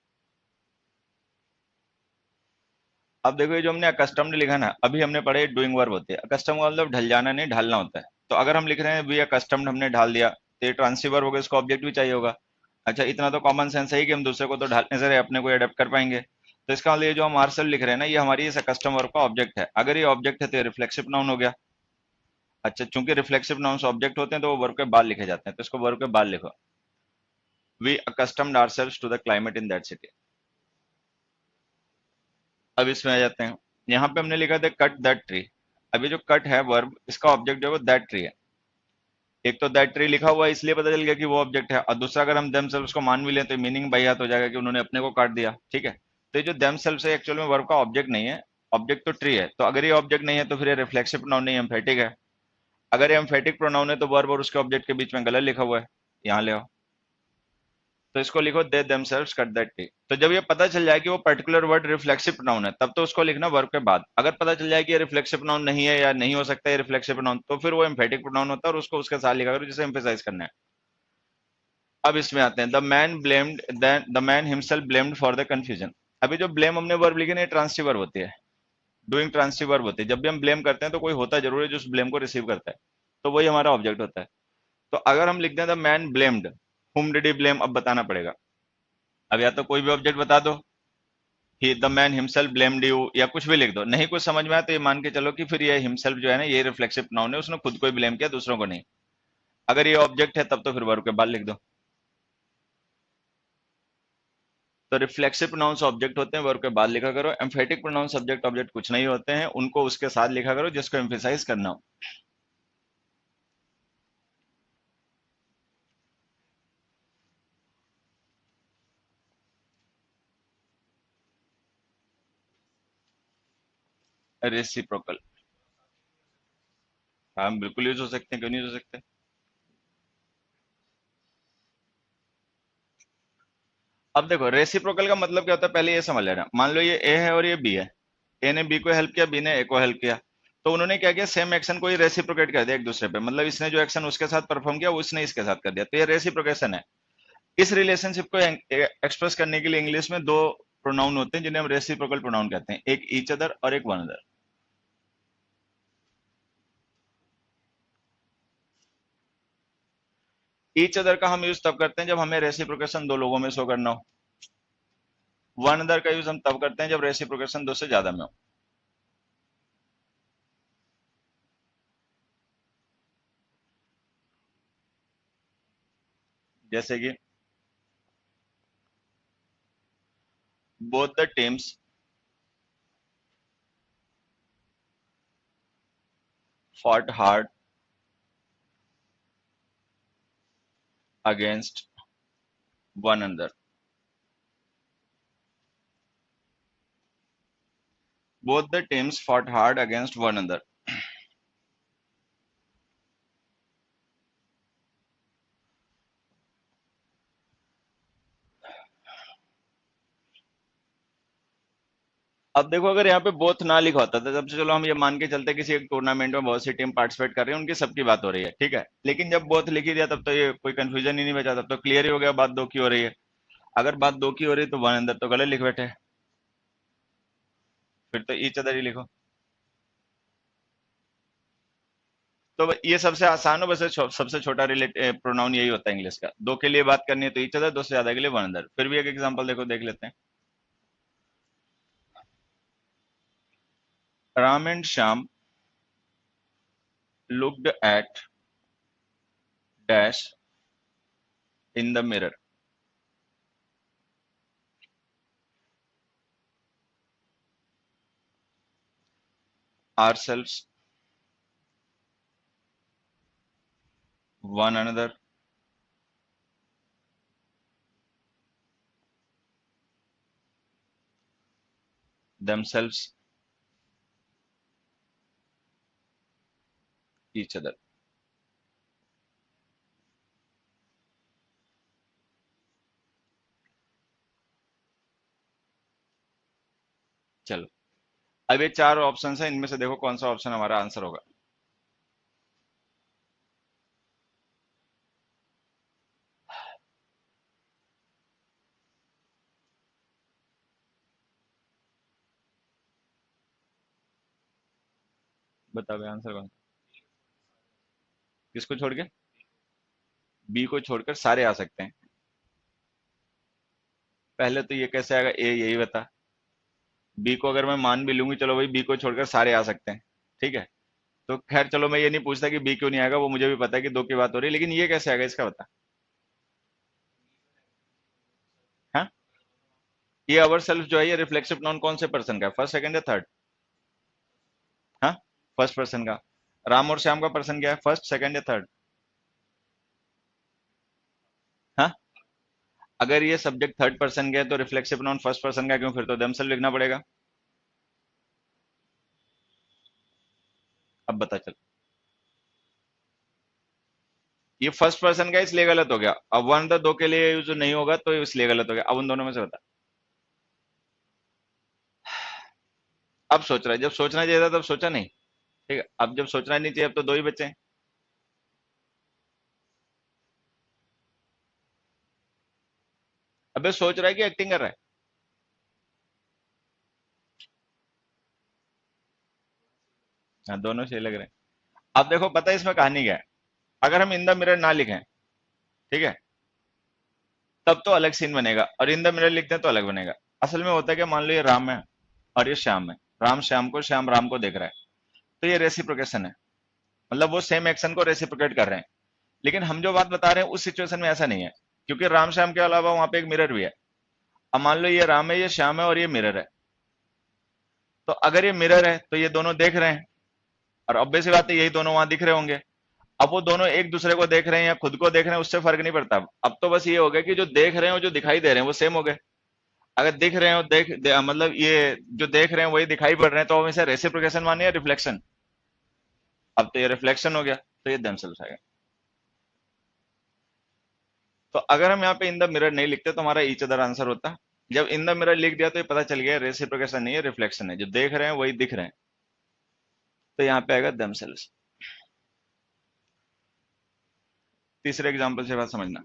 अब देखो ये जो हमने अकस्टम्ड लिखा ना, अभी हमने पढ़े डूइंग वर्ब होते हैं। अकस्टम का मतलब ढल जाना नहीं, ढालना होता है। तो अगर हम लिख रहे हैं वी अकस्टम्ड, हमने ढाल दिया, तो ये ट्रांसिवर हो गया, इसको ऑब्जेक्ट भी चाहिए होगा। अच्छा, इतना तो कॉमन सेंस है ही कि हम दूसरे को तो ढालने से अपने को अडेप्ट कर पाएंगे। तो इसका मतलब ये जो हम आरसेल्फ लिख रहे हैं ना, ये हमारी इस अकस्टम वर्ब का ऑब्जेक्ट है। अगर ये ऑब्जेक्ट है तो ये रिफ्लेक्सिव नाउन हो गया। अच्छा, चूंकि रिफ्लेक्सिव नाउन्स ऑब्जेक्ट होते हैं तो वो वर्ब के बाद लिखे जाते हैं, तो इसको वर्ब के बाद लिखो, we accustomed ourselves to the climate in that city. अब इसमें आ जाते हैं, यहाँ पे हमने लिखा था कट दैट ट्री। अभी जो कट है वर्ब, इसका ऑब्जेक्ट जो है वो दैट ट्री है। एक तो दैट ट्री लिखा हुआ है इसलिए पता चल गया कि वो ऑब्जेक्ट है, और दूसरा अगर हम themselves को मान भी लें तो मीनिंग बाहियात हो जाएगा कि उन्होंने अपने को काट दिया। ठीक है, तो ये जो themselves है एक्चुअल में वर्ब का ऑब्जेक्ट नहीं है, ऑब्जेक्ट तो ट्री है। तो अगर ये ऑब्जेक्ट नहीं है तो फिर ये रिफ्लेक्सिव प्रोनाउन नहीं, एम्फेटिक है। अगर ये एम्फेटिक प्रोनाउन है तो वर्ब और उसके ऑब्जेक्ट के बीच में गलत लिखा हुआ है, यहाँ ले आओ। तो इसको लिखो दे themselves cut that tea। तो जब ये पता चल जाए कि वो पर्टिकुलर वर्ड रिफ्लेक्सिव प्रोनाउन है, तब तो उसको लिखना वर्ब के बाद। अगर पता चल जाए कि ये रिफ्लेक्सिव प्रोनाउन नहीं है या नहीं हो सकता है रिफ्लेक्सिव प्रोनाउन, तो फिर वो एम्फेटिक प्रोनाउन होता है और उसको उसके साथ लिखा करो जिसे एम्फेसाइज करना है। अब इसमें आते हैं, the man himself blamed for the confusion. अभी जो ब्लेम हमने वर्ब लिखी ना, ये ट्रांसिटिव वर्ब होती है, डूइंग ट्रांसिटिव वर्ब होती है। जब भी हम ब्लेम करते हैं तो कोई होता जरूर है जो उस ब्लेम को रिसीव करता है, तो वही हमारा ऑब्जेक्ट होता है। तो अगर हम लिख दें द मैन ब्लेम्ड, हुम डिड ही ब्लेम, अब बताना पड़ेगा। अब या तो कोई भी ऑब्जेक्ट बता दो, he the man himself blamed you, या कुछ भी लिख दो। नहीं कुछ समझ में आया तो ये मान के चलो कि फिर ये हिमसेल्फ जो है ना, ये रिफ्लेक्सिव नाउन है, उसने खुद को ही ब्लेम किया, दूसरों को नहीं। अगर ये ऑब्जेक्ट है तब तो फिर वर्ब के बाद लिख दो। तो रिफ्लेक्सिव प्रोनाउंस ऑब्जेक्ट होते हैं, वर्ब के बाद लिखा करो। एम्फेटिक प्रोनाउंस सब्जेक्ट ऑब्जेक्ट कुछ नहीं होते हैं, उनको उसके साथ लिखा करो जिसको एम्फेसाइज करना हो। रेसिप्रोकल, हाँ बिल्कुल यूज हो सकते हैं, क्यों नहीं हो सकते। अब देखो रेसिप्रोकल का मतलब क्या होता है, पहले ये समझ लेना। मान लो ये ए है और ये बी है, ए ने बी को हेल्प किया, बी ने ए को हेल्प किया। तो उन्होंने क्या किया, सेम एक्शन को ही रेसिप्रोकेट कर दिया एक दूसरे पे, मतलब इसने जो एक्शन उसके साथ परफॉर्म किया वो इसने इसके साथ कर दिया, तो ये रेसिप्रोकेशन है। इस रिलेशनशिप को एक्सप्रेस करने के लिए इंग्लिश में दो प्रोनाउन होते हैं जिन्हें हम रेसिप्रोकल प्रोनाउन कहते हैं, एक ईच अदर और एक वन अदर। ईच अदर का हम यूज तब करते हैं जब हमें रेसिप्रोकेशन दो लोगों में शो करना हो। वन अदर का यूज हम तब करते हैं जब रेसिप्रोकेशन दो से ज्यादा में हो। जैसे कि both the teams fought hard against one another. Both the teams fought hard against one another. अब देखो अगर यहाँ पे बोथ ना लिखा होता था तब से चलो हम ये मान के चलते किसी एक टूर्नामेंट में बहुत सी टीम पार्टिसिपेट कर रही है, उनकी सबकी बात हो रही है, ठीक है। लेकिन जब बोथ लिख ही दिया तब तो ये कोई कंफ्यूजन ही नहीं बचा, तब तो क्लियर ही हो गया बात दो की हो रही है। अगर बात दो की हो रही है तो वन अंदर तो गलत लिख बैठे, फिर तो ईच अदर ही लिखो। तो ये सबसे आसान हो, वैसे सबसे छोटा रिलेट प्रोनाउन यही होता है इंग्लिश का। दो के लिए बात करनी है तो ईच अदर, दो से ज्यादा के लिए वन अंदर। फिर भी एक एग्जांपल देखो, देख लेते हैं। Ram and Shyam looked at dash in the mirror. Ourselves, one another, themselves, each other। चलो, अब ये चार ऑप्शन है, इनमें से देखो कौन सा ऑप्शन हमारा आंसर होगा। बताओ भाई आंसर कौन। किसको छोड़ के, बी को छोड़कर सारे आ सकते हैं। पहले तो ये कैसे आएगा, ए यही बता। बी को अगर मैं मान भी लूंगी, चलो भाई बी को छोड़कर सारे आ सकते हैं, ठीक है। तो खैर चलो मैं ये नहीं पूछता कि बी क्यों नहीं आएगा, वो मुझे भी पता है कि दो की बात हो रही है, लेकिन ये कैसे आएगा इसका बता। हाँ, ये अवर सेल्फ जो है ये रिफ्लेक्सिव नॉन कौन से पर्सन का है, फर्स्ट सेकंड या थर्ड। हाँ, फर्स्ट पर्सन का। राम और श्याम का पर्सन क्या है, फर्स्ट सेकंड या थर्ड? हाँ, अगर ये सब्जेक्ट थर्ड पर्सन का है तो रिफ्लेक्सिव प्रोनाउन फर्स्ट पर्सन का क्यों, फिर तो देमसेल्फ लिखना पड़ेगा। अब बता चल, ये फर्स्ट पर्सन का इसलिए गलत हो गया। अब वन द दो के लिए यूज नहीं होगा तो इसलिए गलत हो गया। अब उन दोनों में से बता। अब सोच रहा है, जब सोचना चाहिए था तब सोचा नहीं। ठीक है, अब जब सोचना नहीं चाहिए अब तो दो ही बचे हैं। अबे सोच रहा है कि एक्टिंग कर रहा है? हाँ, दोनों सही लग रहे हैं। अब देखो, पता है इसमें कहानी क्या है? अगर हम इन द मिरर ना लिखें, ठीक है, तब तो अलग सीन बनेगा, और इन द मिरर लिखते हैं तो अलग बनेगा। असल में होता है कि मान लो ये राम है और ये श्याम है, राम श्याम को, श्याम राम को देख रहा है, तो ये रेसिप्रोकेशन है। मतलब वो सेम एक्शन को रेसिप्रोकेट कर रहे हैं। लेकिन हम जो बात बता रहे हैं उस सिचुएशन में ऐसा नहीं है, क्योंकि राम श्याम के अलावा वहां पे एक मिरर भी है। अब मान लो ये राम है, ये श्याम है और ये मिरर है। तो अगर ये मिरर है तो ये दोनों देख रहे हैं, और ऑब्वियस सी बात है यही दोनों वहां दिख रहे होंगे। अब वो दोनों एक दूसरे को देख रहे हैं या खुद को देख रहे हैं उससे फर्क नहीं पड़ता। अब तो बस ये हो गया कि जो देख रहे हैं और जो दिखाई दे रहे हैं वो सेम हो गए। अगर दिख रहे हो मतलब ये जो देख रहे हैं वही दिखाई पड़ रहे हैं, तो हमेशा रेसिप्रोकेशन माने या रिफ्लेक्शन? अब तो ये रिफ्लेक्शन हो गया, तो ये देमसेल्फ आएगा। तो अगर हम यहाँ पे इन द मिरर नहीं लिखते तो हमारा ईच अदर आंसर होता। जब इन द मिरर लिख दिया तो ये पता चल गया रेसिप्रोकेशन नहीं है, रिफ्लेक्शन है, जो देख रहे हैं वही दिख रहे हैं। तो यहाँ पे आएगा देमसेल्व्स। तीसरे एग्जाम्पल से बात समझना।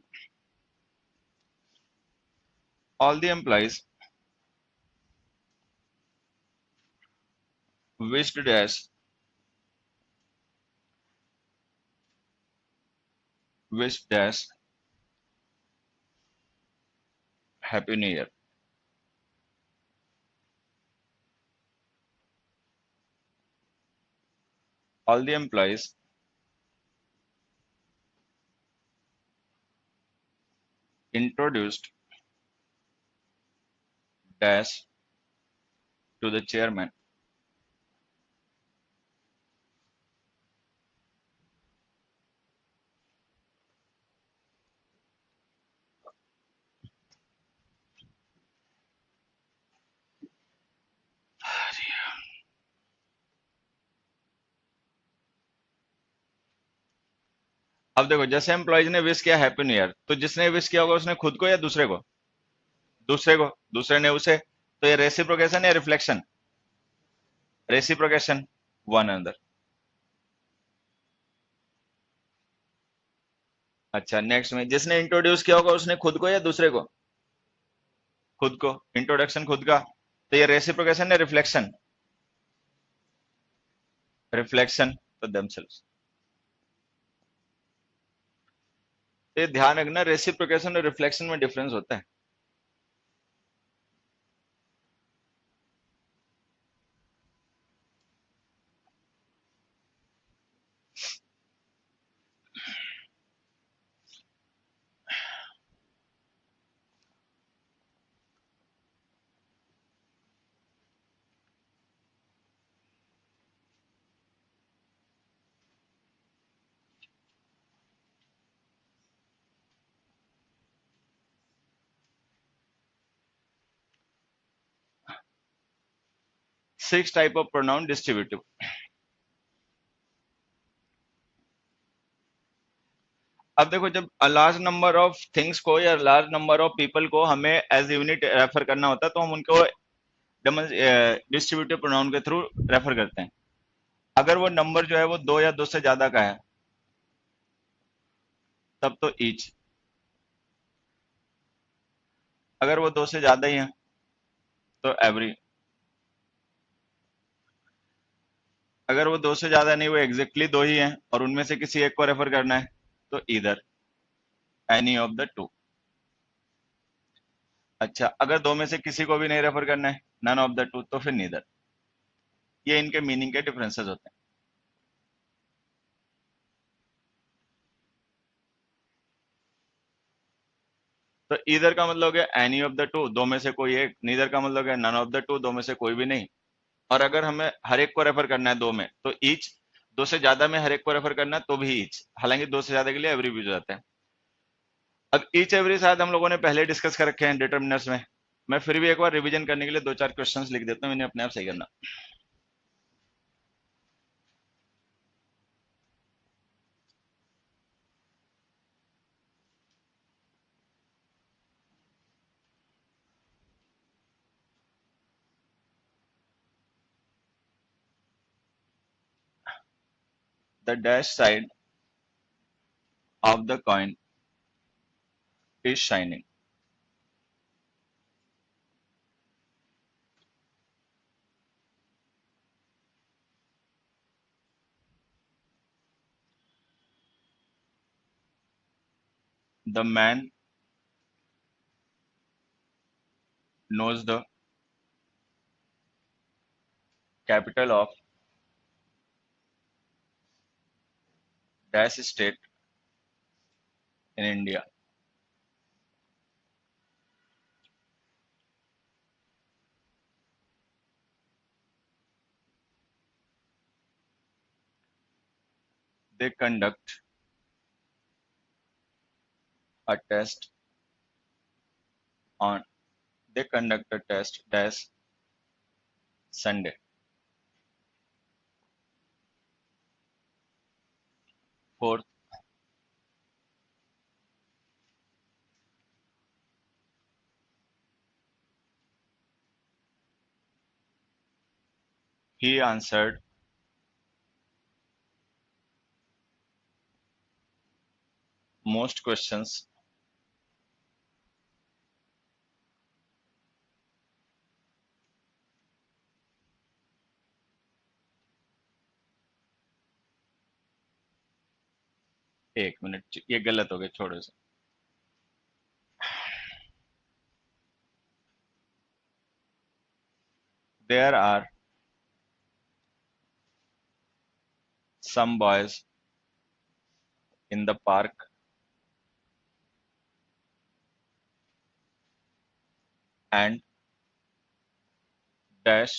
All the employees wished dash wished dash happy new year. All the employees introduced dash to the chairman. अब देखो, जैसे एम्प्लॉयज ने विश किया हैप्पी न्यू ईयर, तो जिसने विश किया होगा उसने खुद को या दूसरे को? दूसरे को। दूसरे ने उसे। तो ये रेसिप्रोकेशन या रिफ्लेक्शन? Reciprocation, one another. अच्छा, नेक्स्ट में जिसने इंट्रोड्यूस किया होगा उसने खुद को या दूसरे को? खुद को। इंट्रोडक्शन खुद का, तो ये रेसिप्रोकेशन या रिफ्लेक्शन? रिफ्लेक्शन, तो देमसेल्व्स। तो ये ध्यान रखना, रेसिप्रोकेशन और रिफ्लेक्शन में डिफरेंस होता है। 6 टाइप ऑफ प्रोनाउन डिस्ट्रीब्यूटिव। अब देखो, जब लार्ज नंबर ऑफ थिंग्स को या लार्ज नंबर ऑफ पीपल को हमें एज यूनिट रेफर करना होता है तो हम उनको डिस्ट्रीब्यूटिव प्रोनाउन के थ्रू रेफर करते हैं। अगर वो नंबर जो है वो दो या दो से ज्यादा का है तब तो ईच। अगर वो दो से ज्यादा ही है तो एवरी। अगर वो दो से ज्यादा नहीं, वो एग्जैक्टली दो ही हैं और उनमें से किसी एक को रेफर करना है तो either, any of the two. अच्छा, अगर दो में से किसी को भी नहीं रेफर करना है, नन ऑफ द टू, तो फिर नीदर। ये इनके मीनिंग के डिफरेंसेस होते हैं। तो ईदर का मतलब है एनी ऑफ द टू, दो में से कोई एक। नीदर का मतलब है नन ऑफ द टू, दो में से कोई भी नहीं। और अगर हमें हर एक को रेफर करना है दो में तो ईच, दो से ज्यादा में हर एक को रेफर करना है तो भी ईच, हालांकि दो से ज्यादा के लिए एवरी भी हो जाता है। अब ईच एवरी शायद हम लोगों ने पहले डिस्कस कर रखे हैं डिटर्मिनर्स में, मैं फिर भी एक बार रिवीजन करने के लिए दो चार क्वेश्चंस लिख देता हूँ, इन्हें अपने आप सही करना। The dash side of the coin is shining. The man knows the capital of dash state in India. They conduct a test on they conduct a test dash Sunday. Fourth, he answered most questions एक minute, ये गलत हो गया, छोड़ो इसे। There are some boys in the park and dash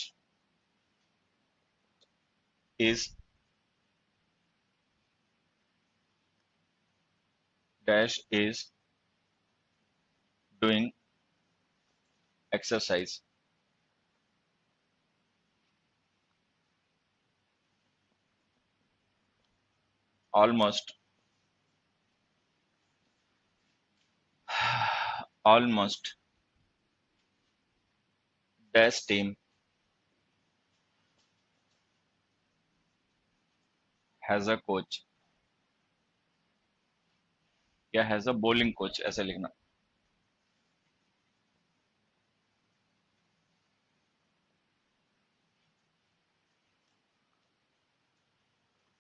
is dash is doing exercise. Almost almost dash team has a coach या has a bowling coach, ऐसे लिखना।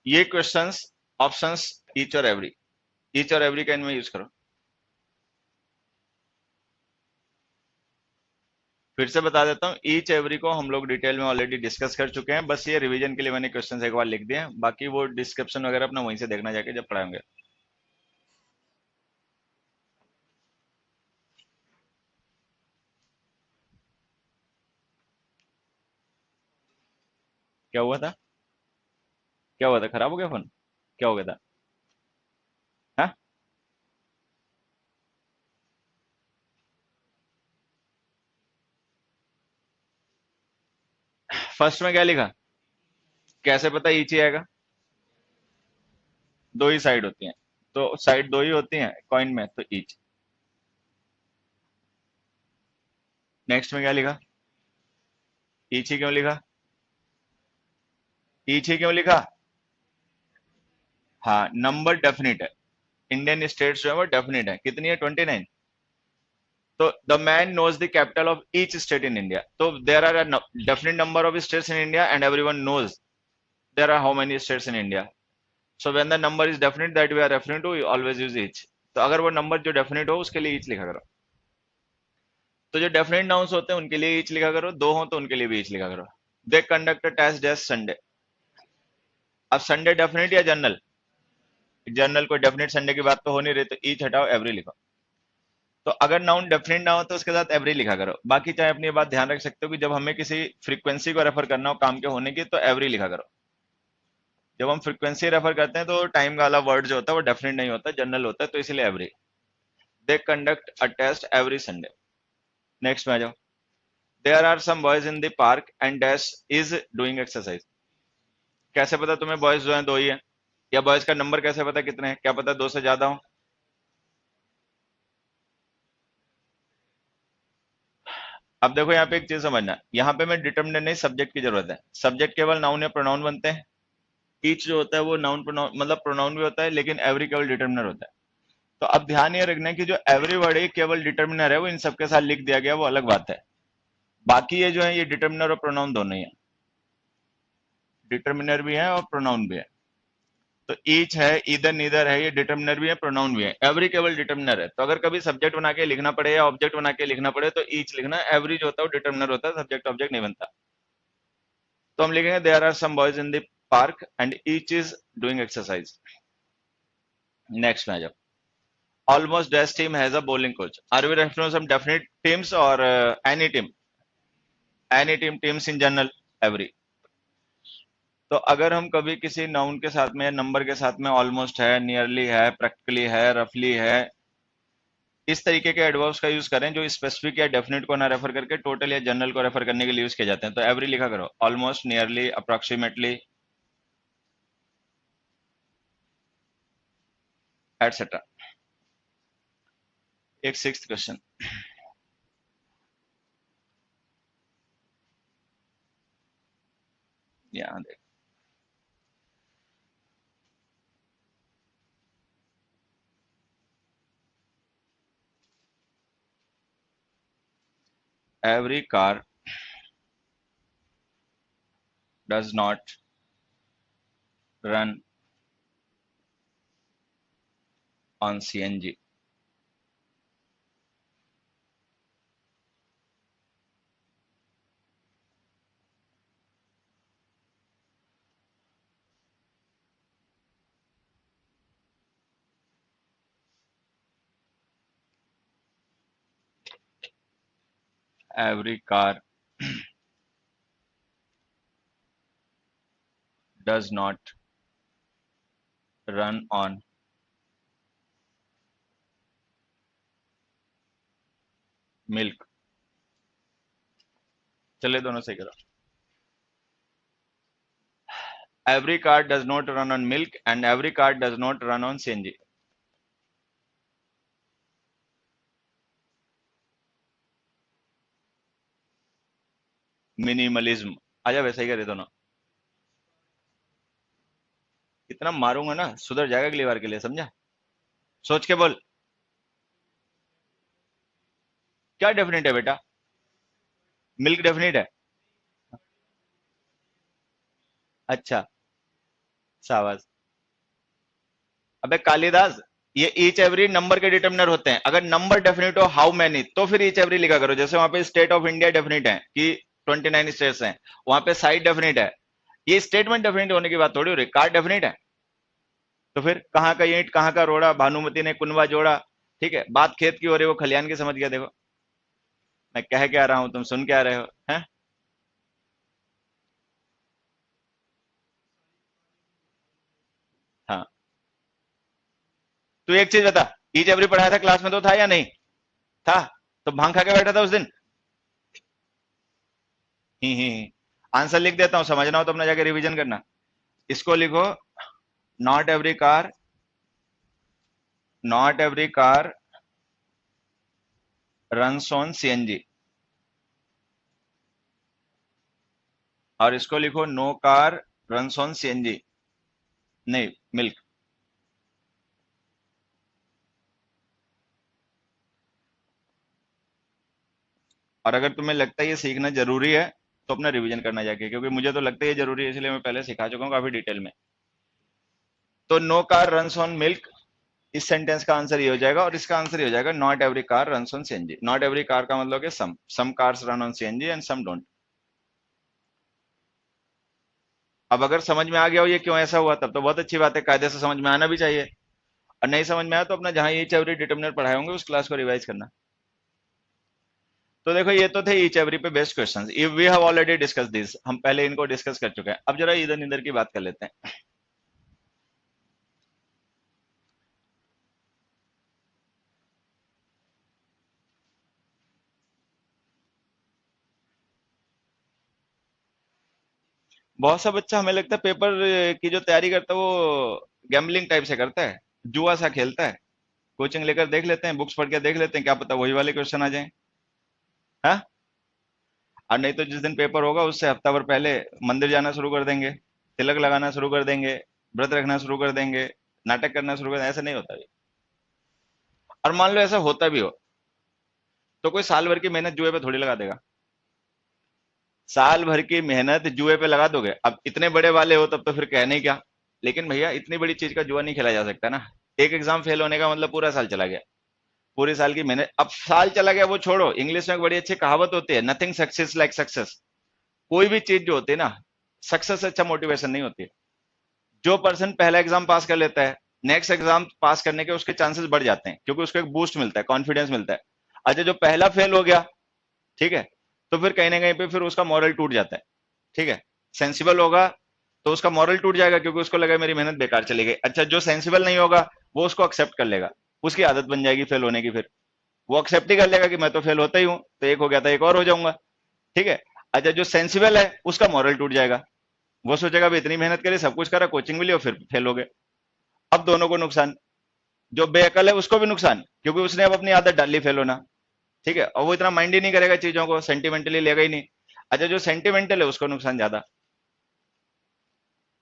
ये क्वेश्चंस ऑप्शंस ईच और एवरी, ईच और एवरी का इनमें use करो। फिर से बता देता हूँ, ईच एवरी को हम लोग डिटेल में ऑलरेडी डिस्कस कर चुके हैं, बस ये रिवीजन के लिए मैंने क्वेश्चंस एक बार लिख दिए हैं, बाकी वो डिस्क्रिप्शन वगैरह अपना वहीं से देखना जाके जब पढ़ाएंगे। क्या हुआ था, क्या हुआ था, खराब हो गया फोन, क्या हो गया था? हाँ, फर्स्ट में क्या लिखा, कैसे पता ईच ही आएगा? दो ही साइड होती हैं, तो साइड दो ही होती हैं कॉइन में, तो ईच। नेक्स्ट में क्या लिखा, ईच ही क्यों लिखा, ईच ही क्यों लिखा? हाँ, नंबर डेफिनिट है, इंडियन स्टेट्स जो है वो डेफिनिट है, कितनी है, 29। तो the man knows the capital of each state in India, तो there are definite number of states in India and everyone knows there are how many states in India. So when the number is definite that we are referring to, always use each. तो अगर वो number जो definite हो उसके लिए each लिखा करो, तो जो डेफिनेट नाउंस होते हैं उनके लिए ईच लिखा करो, दो हो तो उनके लिए भी ईच लिखा करो। दे कंडक्ट टेस्ट डेस्ट संडे, अब संडे डेफिनेट या जनरल? जनरल, कोई डेफिनेट संडे की बात तो हो नहीं रही, तो ईच हटाओ, एवरी लिखो। तो अगर नाउन डेफिनेट ना हो तो उसके साथ एवरी लिखा करो। बाकी चाहे अपनी बात ध्यान रख सकते हो कि जब हमें किसी फ्रीक्वेंसी को रेफर करना हो काम के होने की, तो एवरी लिखा करो। जब हम फ्रीक्वेंसी रेफर करते हैं तो टाइम का वाला वर्ड जो होता है वो डेफिनेट नहीं होता, जनरल होता है, तो इसलिए every. They conduct a test every Sunday. Next में आ जाओ। There are some boys in the park and dash is doing exercise. कैसे पता तुम्हें बॉयज जो है दो ही है, या बॉयज का नंबर कैसे पता कितने हैं, क्या पता दो से ज्यादा हो। अब देखो यहाँ पे एक चीज समझना, यहाँ पे मैं डिटर्मिनेंट नहीं, सब्जेक्ट की जरूरत है। सब्जेक्ट केवल नाउन या प्रोनाउन बनते हैं। ईच जो होता है वो नाउन प्रोनाउन मतलब प्रोनाउन भी होता है, लेकिन एवरी केवल डिटर्मिनर होता है। तो अब ध्यान ये रखना है कि जो एवरी वर्ड है केवल डिटर्मिनर है, वो इन सबके साथ लिख दिया गया वो अलग बात है। बाकी ये जो है ये डिटर्मिनर और प्रोनाउन दोनों ही है, डिटर्मिनर भी है और प्रोनाउन भी है। तो ईच है, इधर नीदर है, ये डिटर्मिनर भी है प्रोनाउन भी है। एवरी केवल डिटर्मिनर है। तो अगर कभी सब्जेक्ट बना के लिखना पड़े या ऑब्जेक्ट बना के लिखना पड़े तो ईच लिखना। एवरी जो होता है वो डिटर्मिनर होता है, सब्जेक्ट ऑब्जेक्ट नहीं बनता। तो हम लिखेंगे there are some boys in the park and each is doing exercise. Next में आ जाओ। Almost test team has a bowling coach. Are we referring to some definite teams or any team? Any team, teams in general, every. तो अगर हम कभी किसी noun के साथ में या नंबर के साथ में ऑलमोस्ट है, नियरली है, प्रैक्टिकली है, रफली है, इस तरीके के एडवर्ब्स का यूज करें जो स्पेसिफिक या डेफिनेट को ना रेफर करके टोटल या जनरल को रेफर करने के लिए यूज किए जाते हैं, तो एवरी लिखा करो। Almost, nearly, approximately, etcetera. एक सिक्स्थ क्वेश्चन, यहाँ देख। Every car does not run on CNG. Every car does not run on milk। चले दोनों सही करो। Every car does not run on milk and every car does not run on CNG। Minimalism. आजा वैसे ही करे दोनों। इतना मारूंगा ना सुधर जाएगा अगली बार के लिए, समझा? सोच के बोल। क्या डेफिनेट है बेटा? मिल्क डेफिनेट है? अच्छा, शाबाश। अबे कालिदास, ये ईच एवरी नंबर के डिटर्मिनर होते हैं। अगर नंबर डेफिनेट हो हाउ मैनी तो फिर ईच एवरी लिखा करो। जैसे वहां पे स्टेट ऑफ इंडिया डेफिनेट है कि 29 स्टेट्स हैं, वहां पे साइड डेफिनेट है। ये स्टेटमेंट डेफिनेट होने की बात थोड़ी हो रही, कार डेफिनेट है। तो फिर कहाँ का ईंट कहाँ का रोड़ा, भानुमति ने कुनबा जोड़ा। ठीक है, बात खेत की हो रही है, वो खलियान की समझ गया। देखो मैं कह क्या रहा हूं, तुम सुन क्या रहे हो, हैं? हाँ। तू एक चीज बता, ईच एवरी पढ़ाया था क्लास में तो था या नहीं था? तो भांग खा के बैठा था उस दिन? ही। आंसर लिख देता हूं, समझना हो तो अपना जाके रिवीजन करना। इसको लिखो, not every car, not every car runs on CNG. और इसको लिखो, no car runs on CNG, नहीं मिल्क। और अगर तुम्हें लगता है ये सीखना जरूरी है तो अपना रिवीजन करना जाके, क्योंकि मुझे तो लगता है ये जरूरी है, इसलिए मैं पहले सिखा चुका हूँ काफी डिटेल में। तो no car runs on milk, इस सेंटेंस का आंसर ये हो जाएगा। और इसका आंसर ये हो जाएगा, not every car runs on CNG. Not every car का मतलब है some cars run on CNG and some don't. अब अगर समझ में आ गया हो ये क्यों ऐसा हुआ, तब तो बहुत अच्छी बात है, कायदे से समझ में आना भी चाहिए। और नहीं समझ में आया तो अपना जहां ईच एवरी डिटर्मिनर पढ़ाए होंगे उस क्लास को रिवाइज करना। तो देखो ये तो थे ईच एवरी पे based questions, we have already discuss this, हम पहले इनको डिस्कस कर चुके हैं। अब जरा इधर इधर की बात कर लेते हैं। बहुत सा बच्चा हमें लगता है पेपर की जो तैयारी करता है वो गैम्बलिंग टाइप से करता है, जुआ सा खेलता है। कोचिंग लेकर देख लेते हैं, बुक्स पढ़ के देख लेते हैं, क्या पता वही वाले क्वेश्चन आ जाएं। हाँ, और नहीं तो जिस दिन पेपर होगा उससे हफ्ता भर पहले मंदिर जाना शुरू कर देंगे, तिलक लगाना शुरू कर देंगे, व्रत रखना शुरू कर देंगे, नाटक करना शुरू कर देंगे। ऐसा नहीं होता ये। और मान लो ऐसा होता भी हो तो कोई साल भर की मेहनत जुए पे थोड़ी लगा देगा। साल भर की मेहनत जुए पे लगा दोगे, अब इतने बड़े वाले हो तब तो फिर कहने ही क्या। लेकिन भैया इतनी बड़ी चीज का जुआ नहीं खेला जा सकता ना। एक एग्जाम फेल होने का मतलब पूरा साल चला गया, पूरे साल की मेहनत। अब साल चला गया वो छोड़ो, इंग्लिश में एक बड़ी अच्छी कहावत होती है, नथिंग सक्सेस लाइक सक्सेस। कोई भी चीज जो होती है ना, सक्सेस से अच्छा मोटिवेशन नहीं होती है। जो पर्सन पहला एग्जाम पास कर लेता है, नेक्स्ट एग्जाम पास करने के उसके चांसेस बढ़ जाते हैं, क्योंकि उसको एक बूस्ट मिलता है, कॉन्फिडेंस मिलता है। अच्छा जो पहला फेल हो गया, ठीक है, तो फिर कहीं ना कहीं पे फिर उसका मॉरल टूट जाता है। ठीक है, सेंसिबल होगा तो उसका मॉरल टूट जाएगा, क्योंकि उसको लगा मेरी मेहनत बेकार चली गई। अच्छा जो सेंसिबल नहीं होगा वो उसको एक्सेप्ट कर लेगा, उसकी आदत बन जाएगी फेल होने की, फिर वो एक्सेप्ट ही कर लेगा कि मैं तो फेल होता ही हूँ, तो एक हो गया था एक और हो जाऊंगा। ठीक है। अच्छा जो सेंसिबल है उसका मॉरल टूट जाएगा, वो सोचेगा भाई इतनी मेहनत करी, सब कुछ करा, कोचिंग भी लिया, फिर फेल हो गए। अब दोनों को नुकसान, जो बेअकल है उसको भी नुकसान, क्योंकि उसने अब अपनी आदत डाल ली फेल होना। ठीक है, और वो इतना माइंड ही नहीं करेगा चीजों को, सेंटिमेंटली लेगा ही नहीं। अच्छा जो सेंटिमेंटल है उसको नुकसान ज्यादा।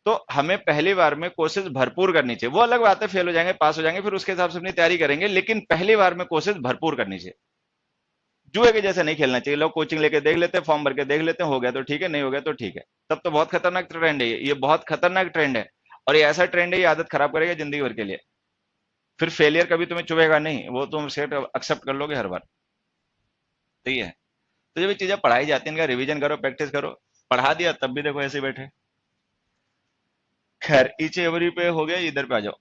तो हमें पहली बार में कोशिश भरपूर करनी चाहिए। वो अलग बात है फेल हो जाएंगे पास हो जाएंगे फिर उसके हिसाब से अपनी तैयारी करेंगे, लेकिन पहली बार में कोशिश भरपूर करनी चाहिए। जुए के जैसे नहीं खेलना चाहिए, लोग कोचिंग लेके देख लेते हैं, फॉर्म भर के देख लेते हैं, हो गया तो ठीक है, नहीं हो गया तो ठीक है। तब तो बहुत खतरनाक ट्रेंड है ये बहुत खतरनाक ट्रेंड है। और ये ऐसा ट्रेंड है, ये आदत खराब करेगा जिंदगी भर के लिए। फिर फेलियर कभी तुम्हें चुभेगा नहीं, वो तुम सेट एक्सेप्ट कर लोगे हर बार। तो ये है। तो जब ये चीजें पढ़ाई जाती हैं इनका रिवीजन करो, प्रैक्टिस करो। पढ़ा दिया तब भी देखो ऐसे ही बैठे। खैर ईच एवरी पे हो गया, इधर पे आ जाओ।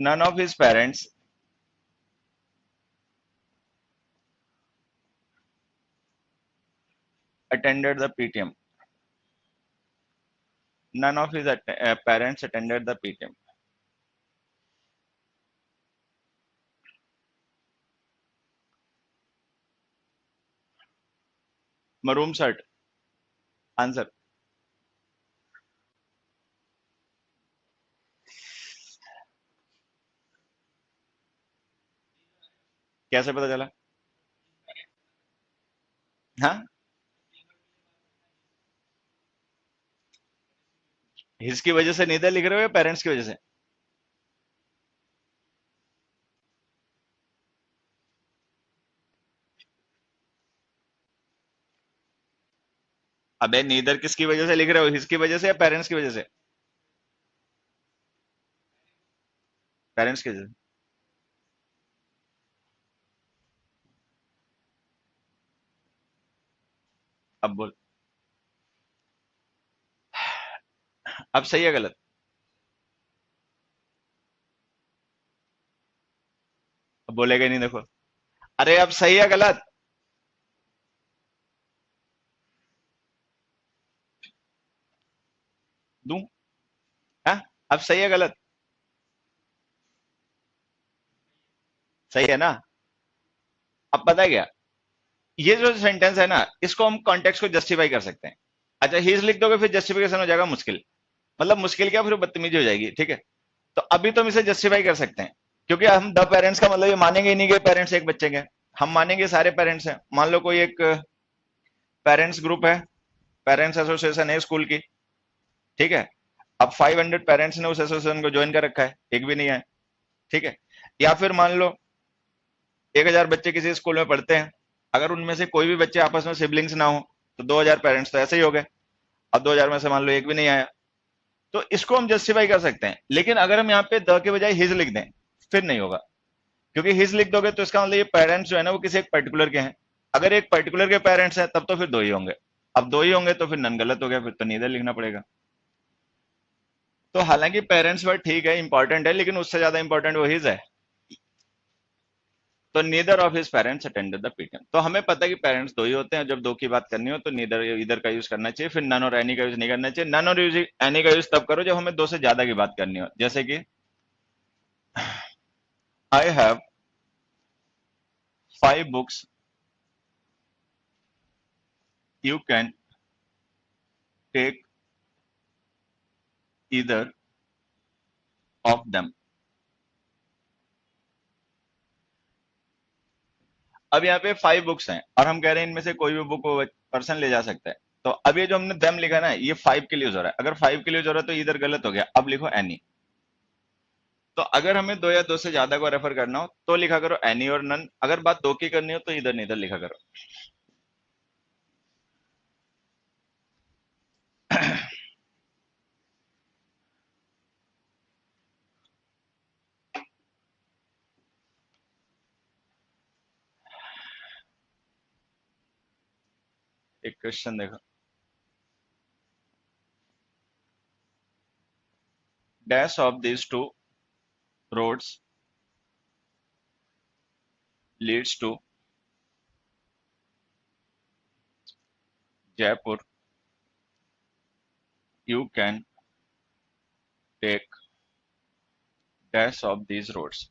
None of his parents attended the PTM. None of his parents attended the PTM. Murrum shirt answer. कैसे पता चला? हाँ, हिज की वजह से नीदर लिख रहे हो या पेरेंट्स की वजह से? अबे नीदर किसकी वजह से लिख रहे हो, हिज की वजह से या पेरेंट्स की वजह से? पेरेंट्स की वजह से। अब बोल, अब सही है गलत? अब बोलेगा ही नहीं देखो। अरे अब सही है गलत? दूं? हाँ, अब सही है गलत? सही है ना? अब पता है क्या, ये जो सेंटेंस है ना, इसको हम कॉन्टेक्स्ट को जस्टिफाई कर सकते हैं। अच्छा हिज लिख दोगे फिर जस्टिफिकेशन हो जाएगा मुश्किल। मतलब मुश्किल क्या, फिर बदतमीजी हो जाएगी। ठीक है, तो अभी तो हम इसे जस्टिफाई कर सकते हैं, क्योंकि हम द पेरेंट्स का मतलब ये मानेंगे ही नहीं कि पेरेंट्स एक बच्चे के हैं। हम मानेंगे सारे पेरेंट्स हैं। मान लो कोई एक पेरेंट्स ग्रुप है, पेरेंट्स एसोसिएशन है स्कूल की। ठीक है, अब 500 पेरेंट्स ने उस एसोसिएशन को ज्वाइन कर रखा है, एक भी नहीं है। ठीक है, या फिर मान लो 1000 बच्चे किसी स्कूल में पढ़ते हैं, अगर उनमें से कोई भी बच्चे आपस में सिबलिंग्स ना हो तो 2000 पेरेंट्स तो ऐसे ही हो गए। अब 2000 में से मान लो एक भी नहीं आया, तो इसको हम जस्टिफाई कर सकते हैं। लेकिन अगर हम यहाँ पे द के बजाय हिज लिख दें फिर नहीं होगा, क्योंकि हिज लिख दोगे तो इसका मतलब ये पेरेंट्स जो है ना वो किसी एक पर्टिकुलर के हैं। अगर एक पर्टिकुलर के पेरेंट्स हैं तब तो फिर दो ही होंगे। अब दो ही होंगे तो फिर नन गलत हो गया, फिर तो नीदर लिखना पड़ेगा। तो हालांकि पेरेंट्स वर्ड ठीक है, इंपॉर्टेंट है, लेकिन उससे ज्यादा इंपॉर्टेंट वो हिज है। तो neither of his parents attended the PTM. तो हमें पता है कि पेरेंट्स दो ही होते हैं, जब दो की बात करनी हो तो नीदर इधर का यूज करना चाहिए, फिर नन और एनी का यूज नहीं करना चाहिए। नन और एनी का यूज तब करो जब हमें दो से ज्यादा की बात करनी हो, जैसे कि I have 5 books, you can take either of them. अब यहाँ पे 5 बुक्स हैं और हम कह रहे हैं इनमें से कोई भी बुक पर्सन ले जा सकता है। तो अब ये जो हमने देम लिखा ना, ये 5 के लिए यूज हो रहा है। अगर 5 के लिए यूज हो रहा है तो इधर गलत हो गया। अब लिखो एनी। तो अगर हमें दो या दो से ज्यादा को रेफर करना हो तो लिखा करो एनी और नन। अगर बात दो की करनी हो तो इधर नीदर लिखा करो। एक क्वेश्चन देखो, dash of these two roads leads to Jaipur, you can take dash of these roads.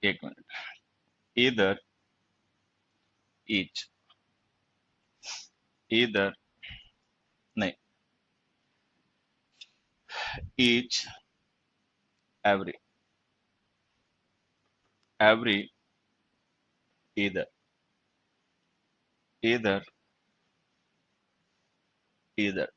एक मिनट, इधर ईच, इधर नहीं, ईच, एवरी, एवरी, इधर, इधर, इधर।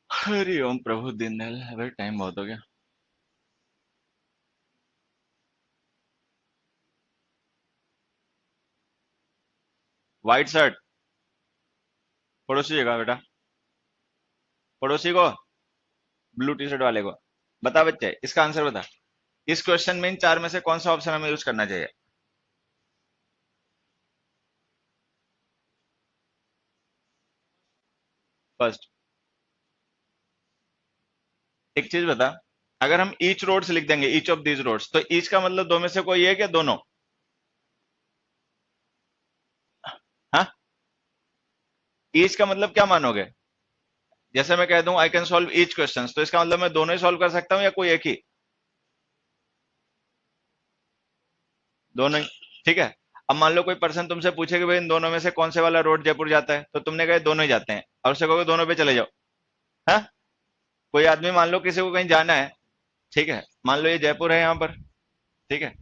हरि ओम प्रभु दीनदयाल। अरे टाइम बहुत हो गया। व्हाइट शर्ट पड़ोसी जगह बेटा, पड़ोसी को, ब्लू टी शर्ट वाले को। बता बच्चे, इसका आंसर बता। इस क्वेश्चन में इन चार में से कौन सा ऑप्शन हमें यूज करना चाहिए? फर्स्ट। एक चीज बता, अगर हम ईच रोड्स लिख देंगे, ईच ऑफ दीज रोड्स, तो ईच का मतलब दो में से कोई एक या दोनों? हाँ, ईच का मतलब क्या मानोगे? जैसे मैं कह दूं I can solve each question, तो इसका मतलब मैं दोनों ही सॉल्व कर सकता हूं या कोई एक ही? दोनों ही। ठीक है। अब मान लो कोई पर्सन तुमसे पूछे कि भाई इन दोनों में से कौन से वाला रोड जयपुर जाता है, तो तुमने कहा दोनों ही जाते हैं, और उससे कहोगे दोनों पे चले जाओ। हाँ, कोई आदमी मान लो किसी को कहीं जाना है, ठीक है, मान लो ये जयपुर है यहाँ पर, ठीक है,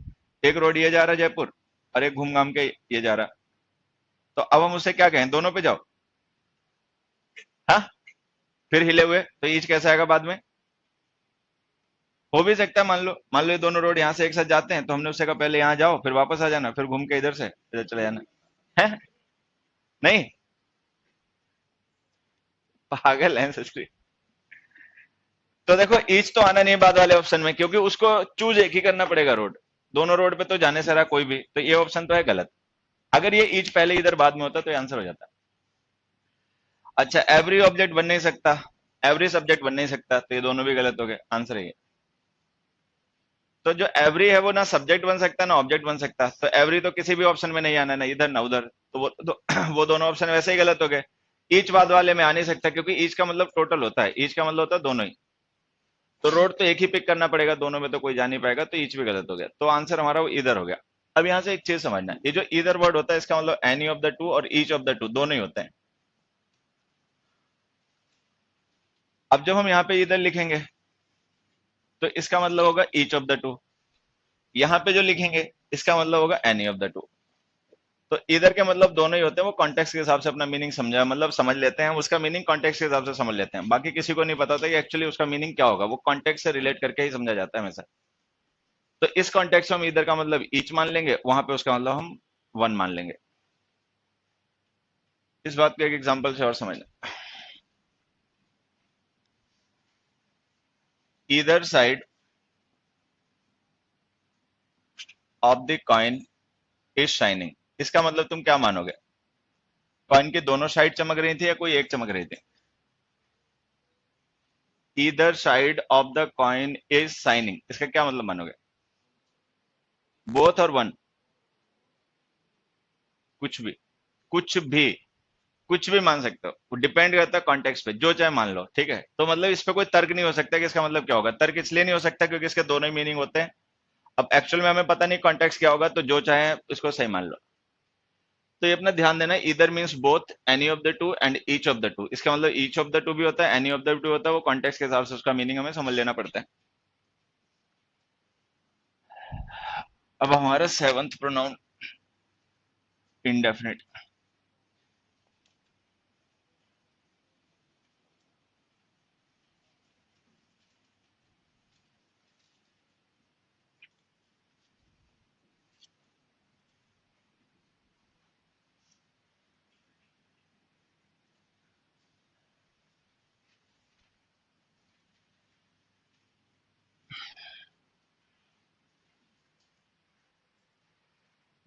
एक रोड ये जा रहा है जयपुर और एक घूम घाम के ये जा रहा है। तो अब हम उससे क्या कहें? दोनों पे जाओ। हाँ, फिर हिले हुए तो ईच कैसे आएगा बाद में? हो भी सकता है, मान लो ये दोनों रोड यहाँ से एक साथ जाते हैं, तो हमने उससे कहा पहले यहाँ जाओ फिर वापस आ जाना, फिर घूम के इधर से इधर चले जाना है। नहीं, पागल है सस्ती। तो देखो ईच तो आना नहीं है बाद वाले ऑप्शन में, क्योंकि उसको चूज एक ही करना पड़ेगा रोड। दोनों रोड पे तो जाने से रहा कोई भी, तो ये ऑप्शन तो है गलत। अगर ये ईच पहले इधर बाद में होता तो ये आंसर हो जाता। अच्छा, एवरी ऑब्जेक्ट बन नहीं सकता, एवरी सब्जेक्ट बन नहीं सकता, तो ये दोनों भी गलत हो गए। आंसर है ये। तो जो एवरी है वो ना सब्जेक्ट बन सकता ना ऑब्जेक्ट बन सकता, तो एवरी तो किसी भी ऑप्शन में नहीं आना, ना इधर ना उधर, तो वो दोनों ऑप्शन वैसे ही गलत हो गए। ईच बाद वाले में आ नहीं सकता, क्योंकि ईच का मतलब टोटल होता है, ईच का मतलब होता है दोनों ही। तो रोड तो एक ही पिक करना पड़ेगा, दोनों में तो कोई जा नहीं पाएगा, तो ईच भी गलत हो गया। तो आंसर हमारा वो इधर हो गया। अब यहां से एक चीज समझना, ये जो इधर वर्ड होता है इसका मतलब एनी ऑफ द टू और ईच ऑफ द टू दोनों ही होते हैं। अब जब हम यहाँ पे इधर लिखेंगे तो इसका मतलब होगा ईच ऑफ द टू, यहां पे जो लिखेंगे इसका मतलब होगा एनी ऑफ द टू। तो इधर के मतलब दोनों ही होते हैं, वो कॉन्टेक्स्ट के हिसाब से अपना मीनिंग समझा, मतलब समझ लेते हैं, उसका मीनिंग कॉन्टेक्स्ट के हिसाब से समझ लेते हैं, बाकी किसी को नहीं पता होता कि एक्चुअली उसका मीनिंग क्या होगा, वो कॉन्टेक्स्ट से रिलेट करके ही समझा जाता है हमेशा। तो इस कॉन्टेक्स्ट में हम इधर का मतलब ईच मान लेंगे, वहां पे उसका मतलब हम वन मान लेंगे। इस बात को एक एग्जांपल से और समझना। Either side of the coin is shining, इसका मतलब तुम क्या मानोगे? कॉइन की दोनों साइड चमक रही थी या कोई एक चमक रही थी? Either side of the coin is shining, इसका क्या मतलब मानोगे? बोथ और वन? कुछ भी, कुछ भी, कुछ भी मान सकते हो, डिपेंड करता है कॉन्टेक्स्ट पे, जो चाहे मान लो, ठीक है। तो मतलब इस पे कोई तर्क नहीं हो सकता कि इसका मतलब क्या होगा। तर्क इसलिए नहीं हो सकता क्योंकि इसके दोनों ही मीनिंग होते हैं। अब एक्चुअल में हमें पता नहीं कॉन्टेक्स्ट क्या होगा, तो जो चाहे इसको सही मान लो। तो ये अपना ध्यान देना, इधर means both, any of the two and each of the two, इसका मतलब ईच ऑफ द टू भी होता है, एनी ऑफ द टू होता है, वो कॉन्टेक्स्ट के हिसाब से उसका मीनिंग हमें समझ लेना पड़ता है। अब हमारा सेवंथ प्रोनाउन इंडेफिनिट।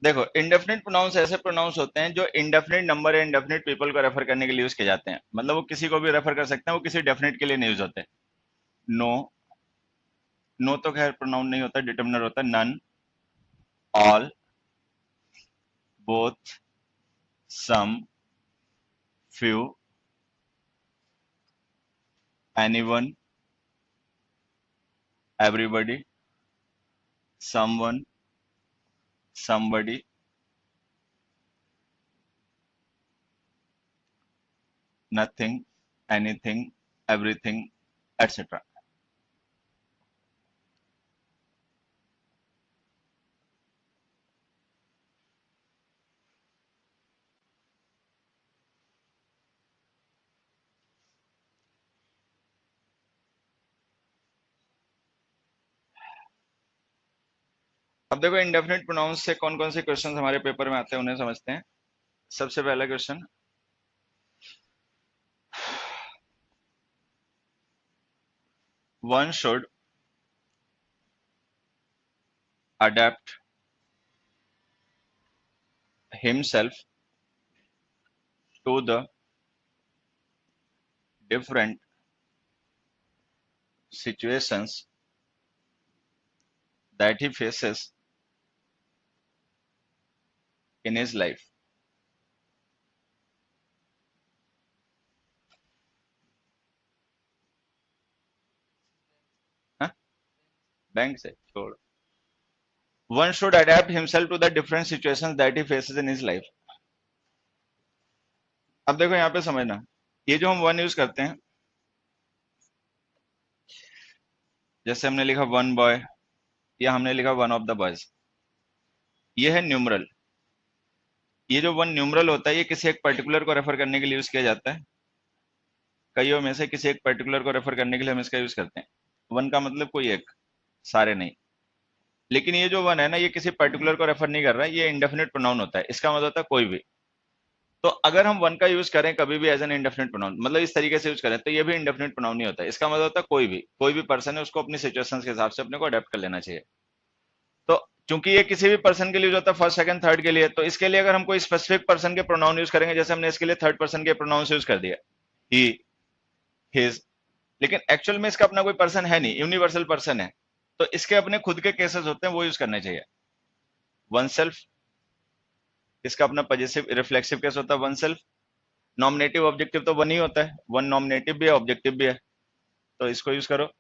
देखो, इंडेफिनिट प्रोनाउंस ऐसे प्रोनाउंस होते हैं जो इंडेफिनिट नंबर या इंडेफिनिट पीपल को रेफर करने के लिए यूज किए जाते हैं, मतलब वो किसी को भी रेफर कर सकते हैं, वो किसी डेफिनेट के लिए नहीं यूज होते। नो, नो तो खैर प्रोनाउन नहीं होता, डिटर्मिनर होता है। None, all, both, some, few, anyone, everybody, someone, somebody, nothing, anything, everything, etc. अब देखो, इंडेफिनिट प्रोनाउंस से कौन कौन से क्वेश्चन हमारे पेपर में आते हैं उन्हें समझते हैं। सबसे पहला question, one should adapt himself to the different situations that he faces in his life। हाँ? बैंक से छोड़। One should adapt himself to the different situations that he faces in his life. अब देखो यहाँ पे समझना, ये जो हम वन यूज करते हैं, जैसे हमने लिखा वन बॉय या हमने लिखा वन ऑफ द बॉयज, ये है न्यूमरल। ये जो वन न्यूमरल होता है, ये किसी एक पर्टिकुलर को रेफर करने के लिए यूज किया जाता है। कईयों में से किसी एक पर्टिकुलर को रेफर करने के लिए हम इसका यूज करते हैं। वन का मतलब कोई एक, सारे नहीं। लेकिन ये जो वन है ना, ये किसी पर्टिकुलर को रेफर नहीं कर रहा है, ये इंडेफिनिट प्रोनाउन होता है, इसका मतलब होता है कोई भी। तो अगर हम वन का यूज करें कभी भी एज एन इंडेफिनिट प्रोनाउन, मतलब इस तरीके से यूज करें, तो ये भी इंडेफिनिट प्रोनाउन नहीं होता है। इसका मतलब होता है कोई भी पर्सन है, उसको अपनी सिचुएशन के हिसाब से अपने को अडेप्ट कर लेना चाहिए। तो चूंकि ये किसी भी पर्सन के लिए यूज होता है, फर्स्ट सेकंड थर्ड के लिए, तो इसके लिए अगर हम कोई स्पेसिफिक पर्सन के प्रोनाउन यूज करेंगे, जैसे हमने इसके लिए थर्ड पर्सन के प्रोनाउन यूज कर दिया, ही, हिज, लेकिन एक्चुअल में इसका अपना कोई पर्सन है नहीं, यूनिवर्सल पर्सन है, तो इसके अपने खुद के केसेस होते हैं, वो यूज करने चाहिए। वन सेल्फ, इसका अपना पॉजिटिव रिफ्लेक्सिव केस होता है वन सेल्फ। नॉमिनेटिव ऑब्जेक्टिव तो वन ही होता है, वन नॉमिनेटिव भी है, ऑब्जेक्टिव भी है, तो इसको यूज करो।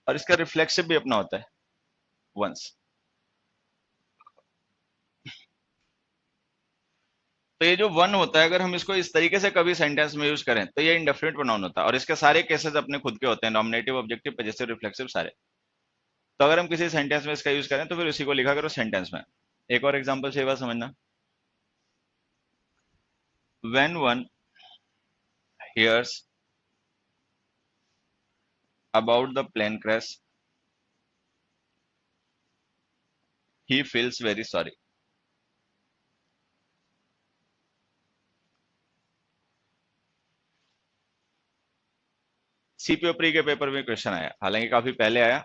और इसका रिफ्लेक्सिव भी अपना होता है वंस। तो ये जो वन होता है, अगर हम इसको इस तरीके से कभी सेंटेंस में यूज करें, तो ये इंडेफिनिट प्रोनाउन होता है, और इसके सारे केसेस अपने खुद के होते हैं, नॉमिनेटिव, ऑब्जेक्टिव, पॉजिटिव, रिफ्लेक्सिव, सारे। तो अगर हम किसी सेंटेंस में इसका यूज करें, तो फिर उसी को लिखा करो सेंटेंस में। एक और एग्जांपल से ये बात समझना, when one hears about the plane crash, he feels very sorry. CPO pre के पेपर में क्वेश्चन आया, हालांकि काफी पहले आया।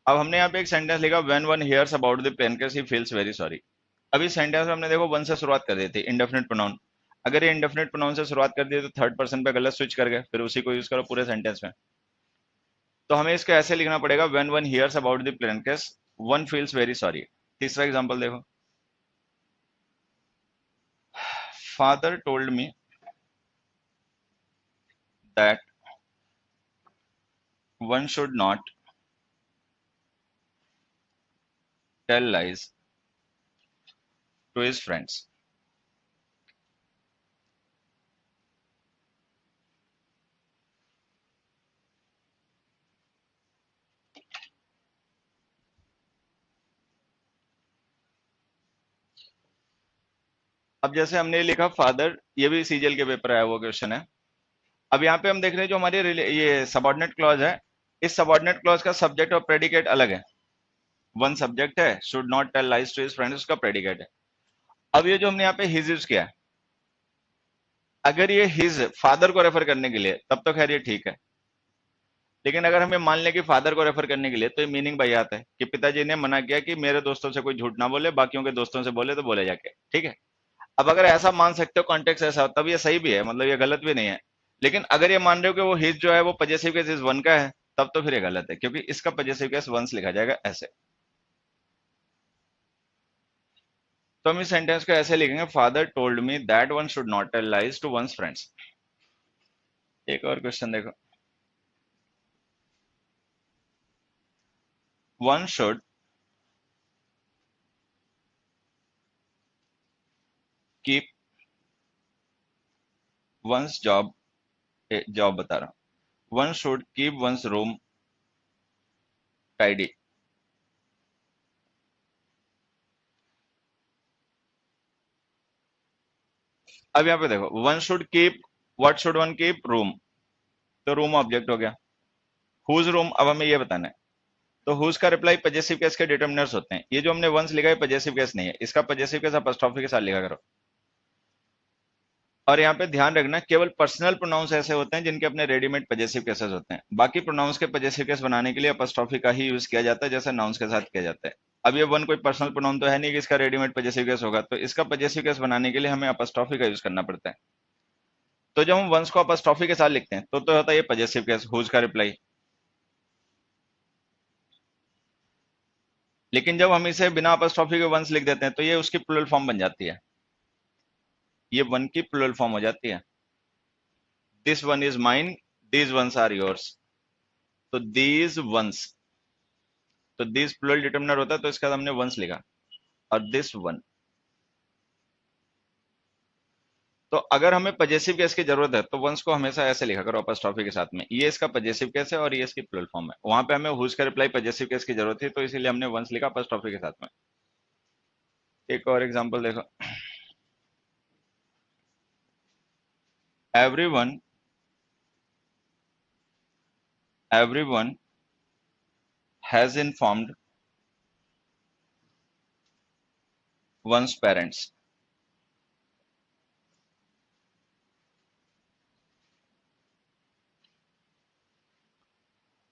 अब हमने यहाँ पे एक सेंटेंस लिखा, when one hears about the plane crash he feels very sorry. अभी सेंटेंस में हमने देखो वन से शुरुआत कर दी थी, इंडेफिनिट प्रोनाउन। अगर ये इंडेफिनिट प्रोनाउन से शुरुआत कर दी तो थर्ड पर्सन पे गलत स्विच कर गए, फिर उसी को यूज करो पूरे सेंटेंस में। तो हमें इसको ऐसे लिखना पड़ेगा, when one hears about the plane crash one feels very sorry. तीसरा एग्जांपल देखो, father told me that one should not tell lies to his friends. अब जैसे हमने ये लिखा फादर, ये भी सीजीएल के पेपर आया हुआ क्वेश्चन है। अब यहाँ पे हम देख रहे हैं जो हमारी ये सबऑर्डिनेट क्लॉज है, इस सबऑर्डिनेट क्लॉज का सब्जेक्ट और प्रेडिकेट अलग है। वन सब्जेक्ट है, should not tell lies to his friends, उसका प्रेडिकेट है। अब ये जो हमने यहाँ पे हिज यूज किया है, अगर ये हिज फादर को रेफर करने के लिए तब तो खैर ये ठीक है, लेकिन अगर हमें मान लें कि फादर को रेफर करने के लिए, तो ये मीनिंग भाई आता है कि पिताजी ने मना किया कि मेरे दोस्तों से कोई झूठ ना बोले, बाकियों के दोस्तों से बोले तो बोले जाके, ठीक है। अब अगर ऐसा मान सकते हो, कॉन्टेक्स्ट ऐसा हो, तब ये सही भी है, मतलब ये गलत भी नहीं है। लेकिन अगर ये मान रहे हो कि वो हिज जो है वो पजेसिव केस इज वन का है, तब तो फिर ये गलत है, क्योंकि इसका पजेसिव केस वंस लिखा जाएगा ऐसे। तो हम इस सेंटेंस को ऐसे लिखेंगे, father told me that one should not tell lies to one's friends. एक और क्वेश्चन देखो, one should keep one's job, job बता रहा हूं, one should keep one's room tidy. अब यहाँ पे देखो, one should keep, what should one keep, room, तो रूम ऑब्जेक्ट हो गया। हुज रूम, अब हमें ये बताना है, तो हुज का रिप्लाई पजेसिव केस के डिटर्मिनर्स होते हैं। ये जो हमने वंस लिखा है पजेसिव केस नहीं है, इसका पजेसिव केस अपॉस्ट्रोफी के साथ लिखा करो। और यहाँ पे ध्यान रखना, केवल पर्सनल प्रोनाउंस ऐसे होते हैं जिनके अपने रेडीमेड पजेसिव केसेस होते हैं, बाकी प्रोनाउंस के पजेसिव केस बनाने के लिए अपॉस्ट्रोफी का ही यूज किया जाता है, जैसे नाउंस के साथ किया जाता है। अब ये वन कोई पर्सनल प्रोनाउन तो है नहीं कि इसका रेडीमेड पजेसिव केस होगा, तो इसका पजेसिव केस बनाने के लिए हमें अपॉस्ट्रोफी का यूज करना पड़ता है। तो जब हम वंस को अपॉस्ट्रोफी के साथ लिखते हैं तो होता है ये पजेसिव केस, हुज का रिप्लाई। लेकिन जब हम इसे बिना अपॉस्ट्रोफी के वंस लिख देते हैं तो ये उसकी प्लूरल फॉर्म बन जाती है, ये वन की प्लूरल फॉर्म हो जाती है। This one is mine, these ones are yours, तो दीज वंस, तो दिस प्लूरल डिटर्मिनर होता है, तो इसका हमने वंस लिखा, और दिस वन। तो अगर हमें पजेसिव केस की जरूरत है तो वंस को हमेशा ऐसे लिखा करो अपॉस्ट्रोफी के साथ में, ये इसका पजेसिव केस है और ये इसकी प्लूरल फॉर्म है। वहां पे हमें हुज का रिप्लाई पजेसिव केस की जरूरत थी, तो इसीलिए हमने वंस लिखा अपॉस्ट्रोफी के साथ में। एक और एग्जांपल देखो, everyone, everyone has informed one's parents.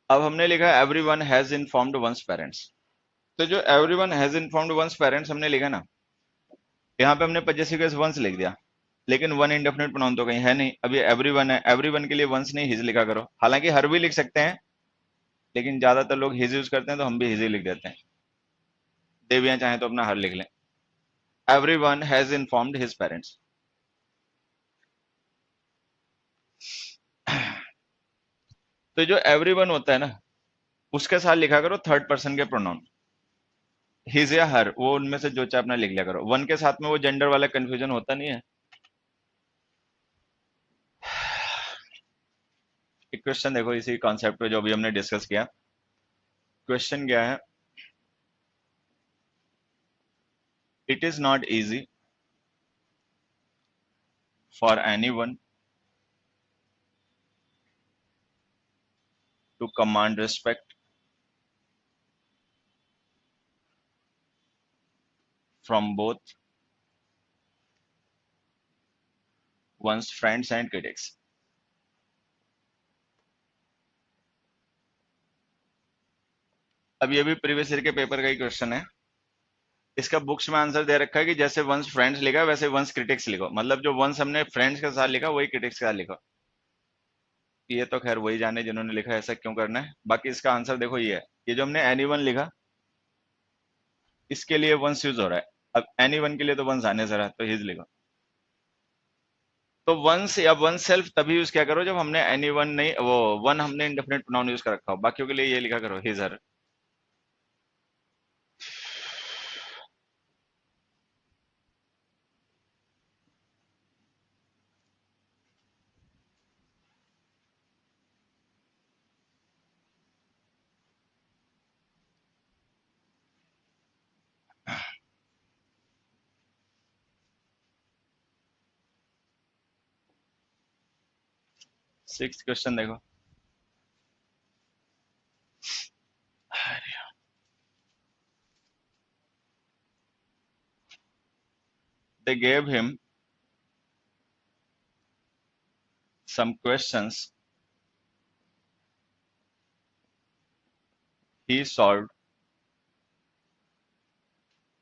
अब हमने लिखा everyone has informed one's parents, तो जो everyone has informed one's parents हमने लिखा ना, यहाँ पे हमने पजेसिव केस वंस लिख दिया, लेकिन वन इंडेफिनिट प्रोनाउन तो कहीं है नहीं। अब ये एवरीवन है, एवरीवन के लिए वंस नहीं हिज लिखा करो, हालांकि हर भी लिख सकते हैं, लेकिन ज्यादातर लोग हिज यूज करते हैं तो हम भी हिज ही लिख देते हैं। देवियां चाहें तो अपना हर लिख लें, everyone has informed his parents. तो जो एवरीवन होता है ना, उसके साथ लिखा करो थर्ड पर्सन के प्रोनाउन, हिज या हर, वो उनमें से जो चाहे अपना लिख लिया करो। वन के साथ में वो जेंडर वाला कंफ्यूजन होता नहीं है। एक क्वेश्चन देखो इसी कॉन्सेप्ट पे जो अभी हमने डिस्कस किया। क्वेश्चन क्या है, it is not easy for anyone to command respect from both one's friends and critics. अब ये भी प्रीवियस ईयर के पेपर का ही क्वेश्चन है। इसका बुक्स में आंसर दे रखा है कि जैसे वंस फ्रेंड्स लिखा वैसे वंस क्रिटिक्स लिखो, मतलब जो वंस हमने फ्रेंड्स के साथ लिखा वही क्रिटिक्स के साथ लिखो। ये तो खैर वही जाने जिन्होंने लिखा है, ऐसा क्यों करना है। बाकी इसका आंसर देखो ये है, ये जो हमने एनीवन लिखा इसके लिए वंस यूज हो रहा है। अब एनीवन के लिए तो वंस आने से रहा, तो हिज लिखो। तो वंस या वन सेल्फ तभी यूज क्या करो जब हमने एनीवन नहीं, वो वन हमने इंडेफिनिट प्रोनाउन यूज कर रखा हो। बाकियों के लिए ये लिखा करो हिज हर। 6th क्वेश्चन देखो। They gave him some questions. He solved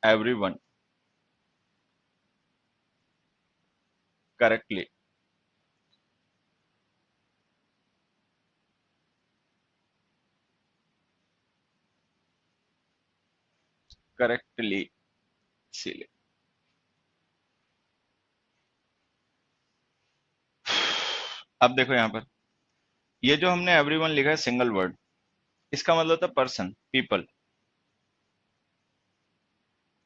everyone correctly. Correctly इसीलिए। अब देखो यहाँ पर ये जो हमने एवरीवन लिखा है सिंगल वर्ड, इसका मतलब था पर्सन, पीपल।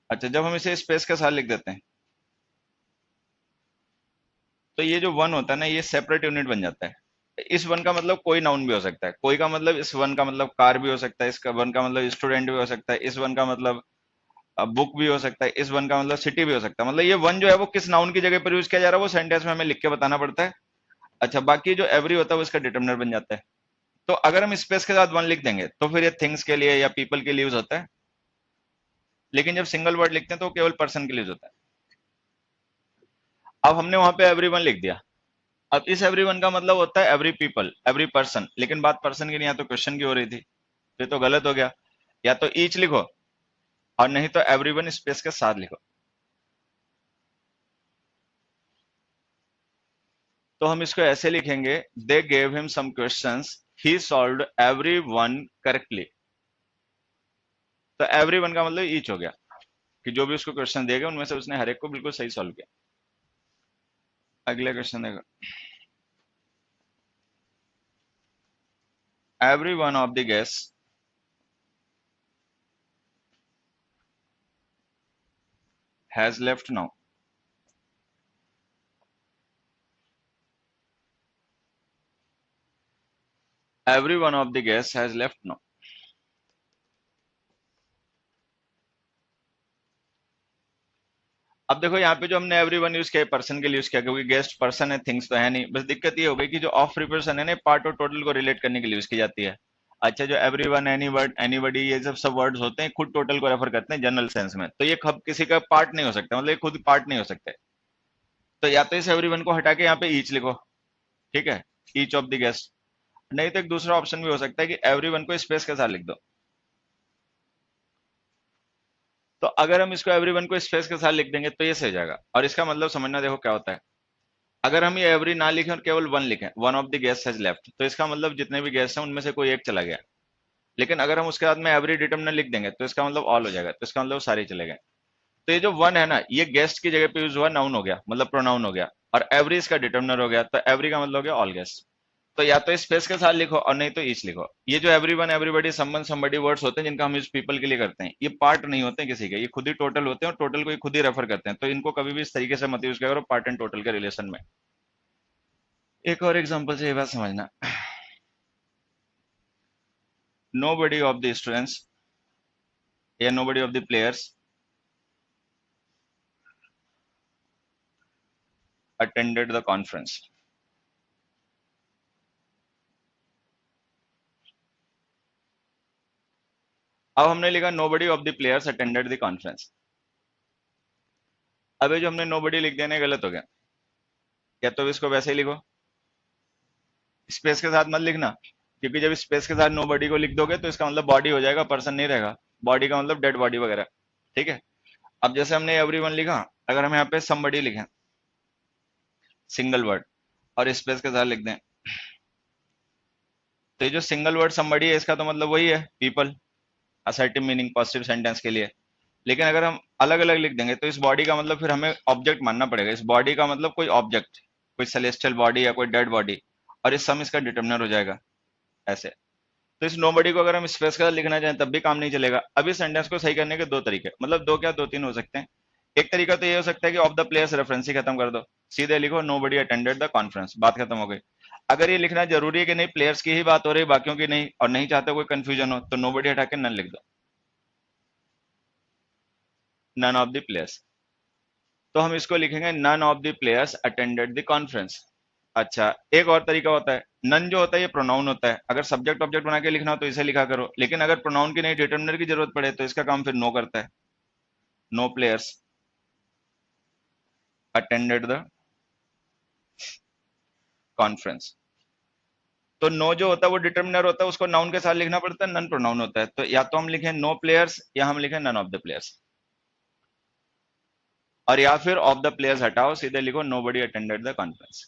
अच्छा, जब हम इसे स्पेस के साथ लिख देते हैं तो ये जो वन होता है ना, ये सेपरेट यूनिट बन जाता है। इस वन का मतलब कोई नाउन भी हो सकता है, कोई का मतलब इस वन का मतलब कार भी हो सकता है, इसका वन का मतलब स्टूडेंट भी हो सकता है, इस वन का मतलब बुक भी हो सकता है, इस वन का मतलब सिटी भी हो सकता है। मतलब ये वन जो है वो किस नाउन की जगह पर यूज किया जा रहा है वो सेंटेंस में हमें लिख के बताना पड़ता है। अच्छा, बाकी जो एवरी होता है वो इसका डिटर्मिनर बन जाता है। तो अगर हम स्पेस के साथ वन लिख देंगे तो फिर ये थिंग्स के लिए या पीपल के लिए यूज होता है, लेकिन जब सिंगल वर्ड लिखते हैं तो केवल पर्सन के लिए यूज होता है। अब हमने वहां पे एवरीवन लिख दिया। अब इस एवरीवन का मतलब होता है एवरी पीपल, एवरी पर्सन, लेकिन बात पर्सन की नहीं, या तो क्वेश्चन की हो रही थी, तो ये तो गलत हो गया। या तो ईच लिखो और नहीं तो एवरीवन स्पेस के साथ लिखो। तो हम इसको ऐसे लिखेंगे, they gave him some questions, he solved every one correctly. तो एवरी वन का मतलब ईच हो गया कि जो भी उसको क्वेश्चन दिए गए उनमें से उसने हर एक को बिल्कुल सही सॉल्व किया। अगले क्वेश्चन देखो। Every one of the guest has left now. Every one of the guest has left now. अब देखो यहाँ पे जो हमने एवरी वन यूज किया पर्सन के लिए यूज किया, क्योंकि गेस्ट पर्सन है, थिंग्स तो है नहीं। बस दिक्कत ये हो गई कि जो ऑफ प्रिपोजिशन है ना, पार्ट और टोटल को रिलेट करने के लिए यूज की जाती है। अच्छा, जो every one, any word, anybody, ये सब वर्ड्स होते हैं खुद टोटल को रेफर करते हैं जनरल सेंस में, तो ये खब किसी का पार्ट नहीं हो सकता, मतलब ये खुद पार्ट नहीं हो सकते। तो या तो इस एवरी वन को हटा के यहाँ पे ईच लिखो, ठीक है, ईच ऑफ द गेस्ट। नहीं तो एक दूसरा ऑप्शन भी हो सकता है कि एवरी वन को स्पेस के साथ लिख दो। तो अगर हम इसको एवरी वन को स्पेस के साथ लिख देंगे तो ये सही जाएगा। और इसका मतलब समझना, देखो क्या होता है। अगर हम ये एवरी ना लिखें और केवल वन लिखें, one of the guest has left, तो इसका मतलब जितने भी गेस्ट हैं उनमें से कोई एक चला गया। लेकिन अगर हम उसके बाद में एवरी डिटर्मिनर लिख देंगे तो इसका मतलब ऑल हो जाएगा, तो इसका मतलब सारे चले गए। तो ये जो वन है ना, ये गेस्ट की जगह पे यूज हुआ, नाउन हो गया, मतलब प्रोनाउन हो गया, और एवरी इसका डिटर्मिनर हो गया, तो एवरी का मतलब हो गया ऑल गेस्ट। तो या तो स्पेस के साथ लिखो और नहीं तो ईच लिखो। ये जो every one, everybody, someone, somebody words होते हैं जिनका हम यूज पीपल के लिए करते हैं, ये पार्ट नहीं होते हैं किसी के, ये खुद ही टोटल होते हैं और टोटल को ये खुद ही रेफर करते हैं। तो इनको कभी भी इस तरीके से मत यूज करो पार्ट एंड टोटल के रिलेशन में। एक और एग्जांपल से ये बात समझना। nobody of the students या nobody of the players attended the conference. अब हमने लिखा nobody of the players attended the conference. अब ये जो हमने nobody लिख दिया ना, गलत हो गया। या तो इसको वैसे ही लिखो, स्पेस के साथ मत लिखना, क्योंकि जब स्पेस के साथ nobody को लिख दोगे तो इसका मतलब बॉडी हो जाएगा, पर्सन नहीं रहेगा। बॉडी का मतलब डेड बॉडी वगैरह, ठीक है। अब जैसे हमने एवरीवन लिखा, अगर हम यहाँ पे somebody लिखें सिंगल वर्ड और स्पेस के साथ लिख दें, तो ये जो सिंगल वर्ड somebody है इसका तो मतलब वही है people, assertive meaning positive sentence के लिए। लेकिन अगर हम अलग अलग लिख देंगे तो इस बॉडी का मतलब फिर हमें ऑब्जेक्ट मानना पड़ेगा। इस बॉडी का मतलब कोई ऑब्जेक्ट, कोई सेलेस्टियल बॉडी या कोई डेड बॉडी, और इस सम इसका डिटर्मिनर हो जाएगा ऐसे। तो इस नोबडी को अगर हम स्पेस के साथ लिखना चाहें तब भी काम नहीं चलेगा। अब इस सेंटेंस को सही करने के दो तरीके, मतलब दो क्या, दो तीन हो सकते हैं। एक तरीका तो ये हो सकता है कि ऑफ द प्लेयर्स रेफरेंस ही खत्म कर दो, सीधे लिखो नोबडी अटेंडेड द कॉन्फ्रेंस, बात खत्म हो गई। अगर ये लिखना जरूरी है कि नहीं प्लेयर्स की ही बात हो रही है बाकियों की नहीं, और नहीं चाहते कोई कंफ्यूजन हो, तो नोबडी हटा के नन लिख दो, नन ऑफ द प्लेयर्स। तो हम इसको लिखेंगे none of the players attended the conference. अच्छा, एक और तरीका होता है, नन जो होता है ये प्रोनाउन होता है, अगर सब्जेक्ट ऑब्जेक्ट बना के लिखना हो तो इसे लिखा करो, लेकिन अगर प्रोनाउन की नहीं डिटर्मिनर की जरूरत पड़े तो इसका काम फिर नो करता है, no players attended the conference. तो नो जो होता है वो डिटर्मिनर होता है, उसको नाउन के साथ लिखना पड़ता है, नन प्रोनाउन होता है। तो या तो हम लिखें नो प्लेयर्स या हम लिखें नन ऑफ द प्लेयर्स, और या फिर ऑफ द प्लेयर्स हटाओ, सीधे लिखो नोबडी अटेंडेड द कॉन्फ्रेंस।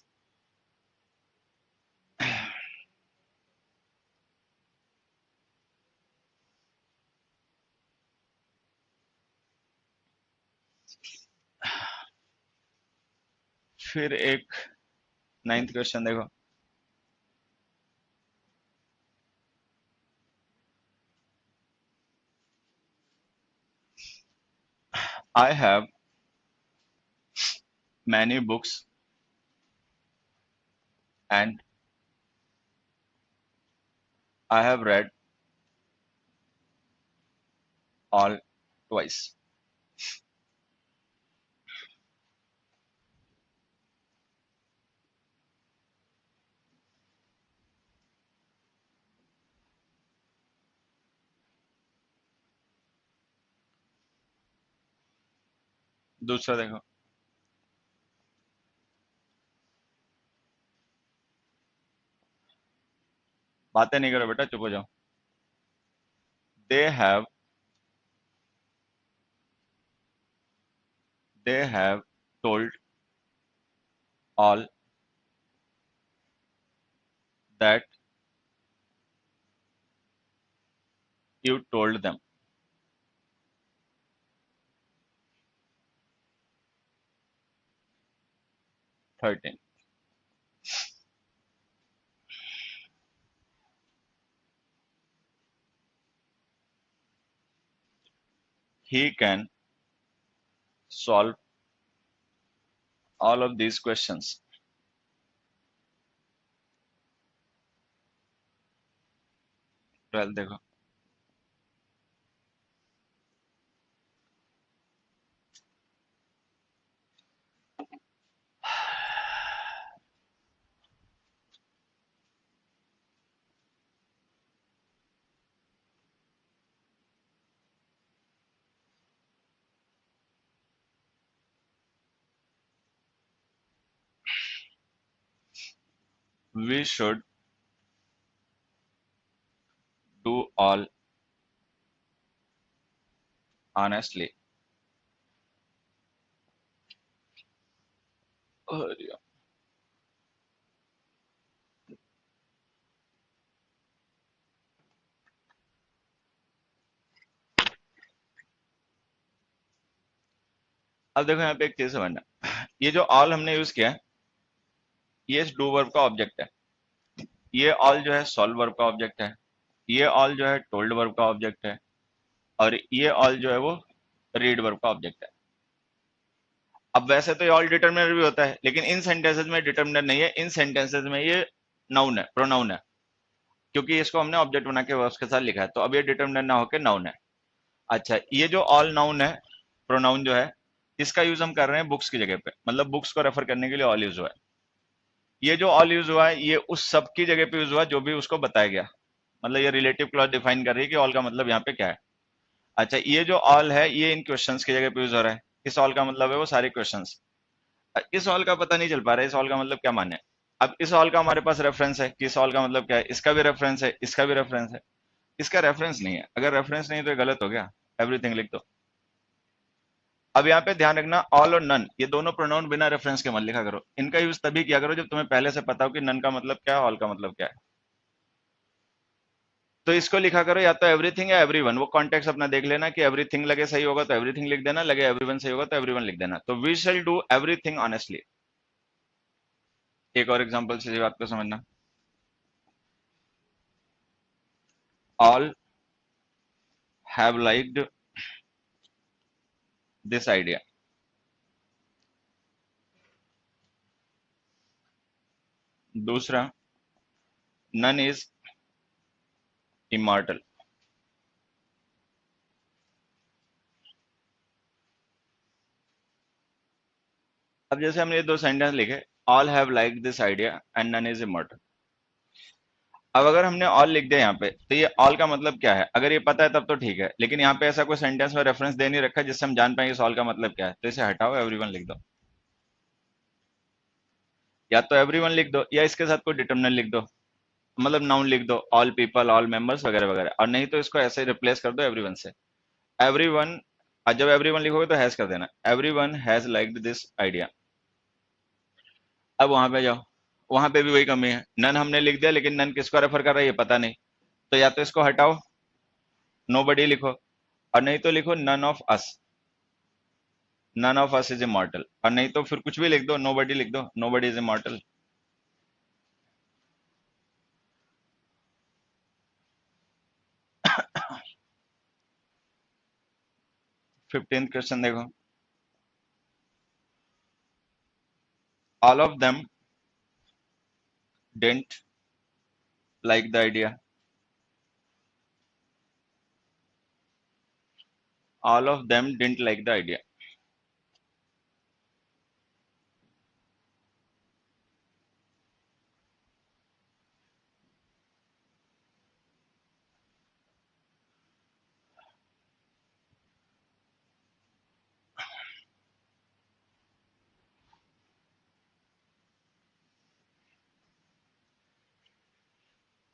फिर एक 9th क्वेश्चन देखो, I have many books and I have read all twice. दूसरा देखो, बातें नहीं करो बेटा, चुप हो जाओ। They have told all that you told them. 13, he can solve all of these questions। 12 देखो, we should do all honestly। अरे यार, अब देखो यहाँ पे एक चीज समझना, ये जो ऑल हमने यूज किया है ये डू वर्ब का ऑब्जेक्ट है, ये ऑल जो है सॉल्व वर्ब का ऑब्जेक्ट है, ये ऑल जो है टोल्ड वर्ब का ऑब्जेक्ट है, और ये ऑल जो है वो रीड वर्ब का ऑब्जेक्ट है। अब वैसे तो ये ऑल डिटर्मिनर भी होता है, लेकिन इन सेंटेंसेस में डिटर्मिनर नहीं है, इन सेंटेंसेस में ये नाउन है, प्रोनाउन है, क्योंकि इसको हमने ऑब्जेक्ट बना के वर्ब्स के साथ लिखा है, तो अब ये डिटर्मिनर ना होकर नाउन है। अच्छा, ये जो ऑल नाउन है, प्रोनाउन जो है, इसका यूज हम कर रहे हैं बुक्स की जगह पे, मतलब बुक्स को रेफर करने के लिए ऑल यूज हुआ है। ये जो ऑल यूज हुआ है ये उस सब की जगह पे यूज हुआ जो भी उसको बताया गया, मतलब ये रिलेटिव क्लॉज डिफाइन कर रही है कि ऑल का मतलब यहाँ पे क्या है। अच्छा, ये जो ऑल है ये इन क्वेश्चंस की जगह पे यूज हो रहा है। इस ऑल का मतलब है वो सारे क्वेश्चंस। इस ऑल का पता नहीं चल पा रहा है इस ऑल का मतलब क्या माने। अब इस ऑल का हमारे पास रेफरेंस है कि इस ऑल का मतलब क्या है, इसका भी रेफरेंस है, इसका भी रेफरेंस है। इसका रेफरेंस नहीं है, अगर रेफरेंस नहीं है तो ये गलत हो गया, एवरीथिंग लिख दो। अब यहाँ पे ध्यान रखना, ऑल और नन ये दोनों प्रोनाउन बिना रेफरेंस के मत लिखा करो, इनका यूज तभी किया करो जब तुम्हें पहले से पता हो कि नन का मतलब क्या है, ऑल का मतलब क्या है। तो इसको लिखा करो या तो एवरीथिंग या एवरीवन, वो कॉन्टेक्स्ट अपना देख लेना कि एवरीथिंग लगे सही होगा तो एवरीथिंग लिख देना, लगे एवरीवन सही होगा तो एवरीवन लिख देना। तो we shall do everything honestly. एक और एग्जांपल से ये बात को समझना, all have liked this idea. दूसरा, नन इज इमॉर्टल। अब जैसे हमने ये दो सेंटेंस लिखे, all have liked this idea and none is immortal. अब अगर हमने ऑल लिख दिया यहाँ पे तो ये ऑल का मतलब क्या है अगर ये पता है तब तो ठीक है, लेकिन यहाँ पे ऐसा कोई सेंटेंस में रेफरेंस दे नहीं रखा जिससे हम जान पाएंगे इस ऑल का मतलब क्या है, तो इसे हटाओ, एवरीवन लिख दो। या तो एवरीवन लिख दो या इसके साथ कोई डिटर्मिनर लिख दो, मतलब नाउन लिख दो, ऑल पीपल, ऑल मेंबर्स वगैरह वगैरह, और नहीं तो इसको ऐसे रिप्लेस कर दो एवरीवन से। एवरीवन, जब एवरीवन लिखोगे तो हैज कर देना, everyone has liked this idea. अब वहां पे जाओ, वहां पे भी वही कमी है, नन हमने लिख दिया लेकिन नन किसको रेफर कर रहा है ये पता नहीं, तो या तो इसको हटाओ, नोबडी लिखो, और नहीं तो लिखो none of us, none of us is immortal, और नहीं तो फिर कुछ भी लिख दो, नोबडी लिख दो, nobody is immortal. 15th question देखो, all of them didn't like the idea, all of them didn't like the idea.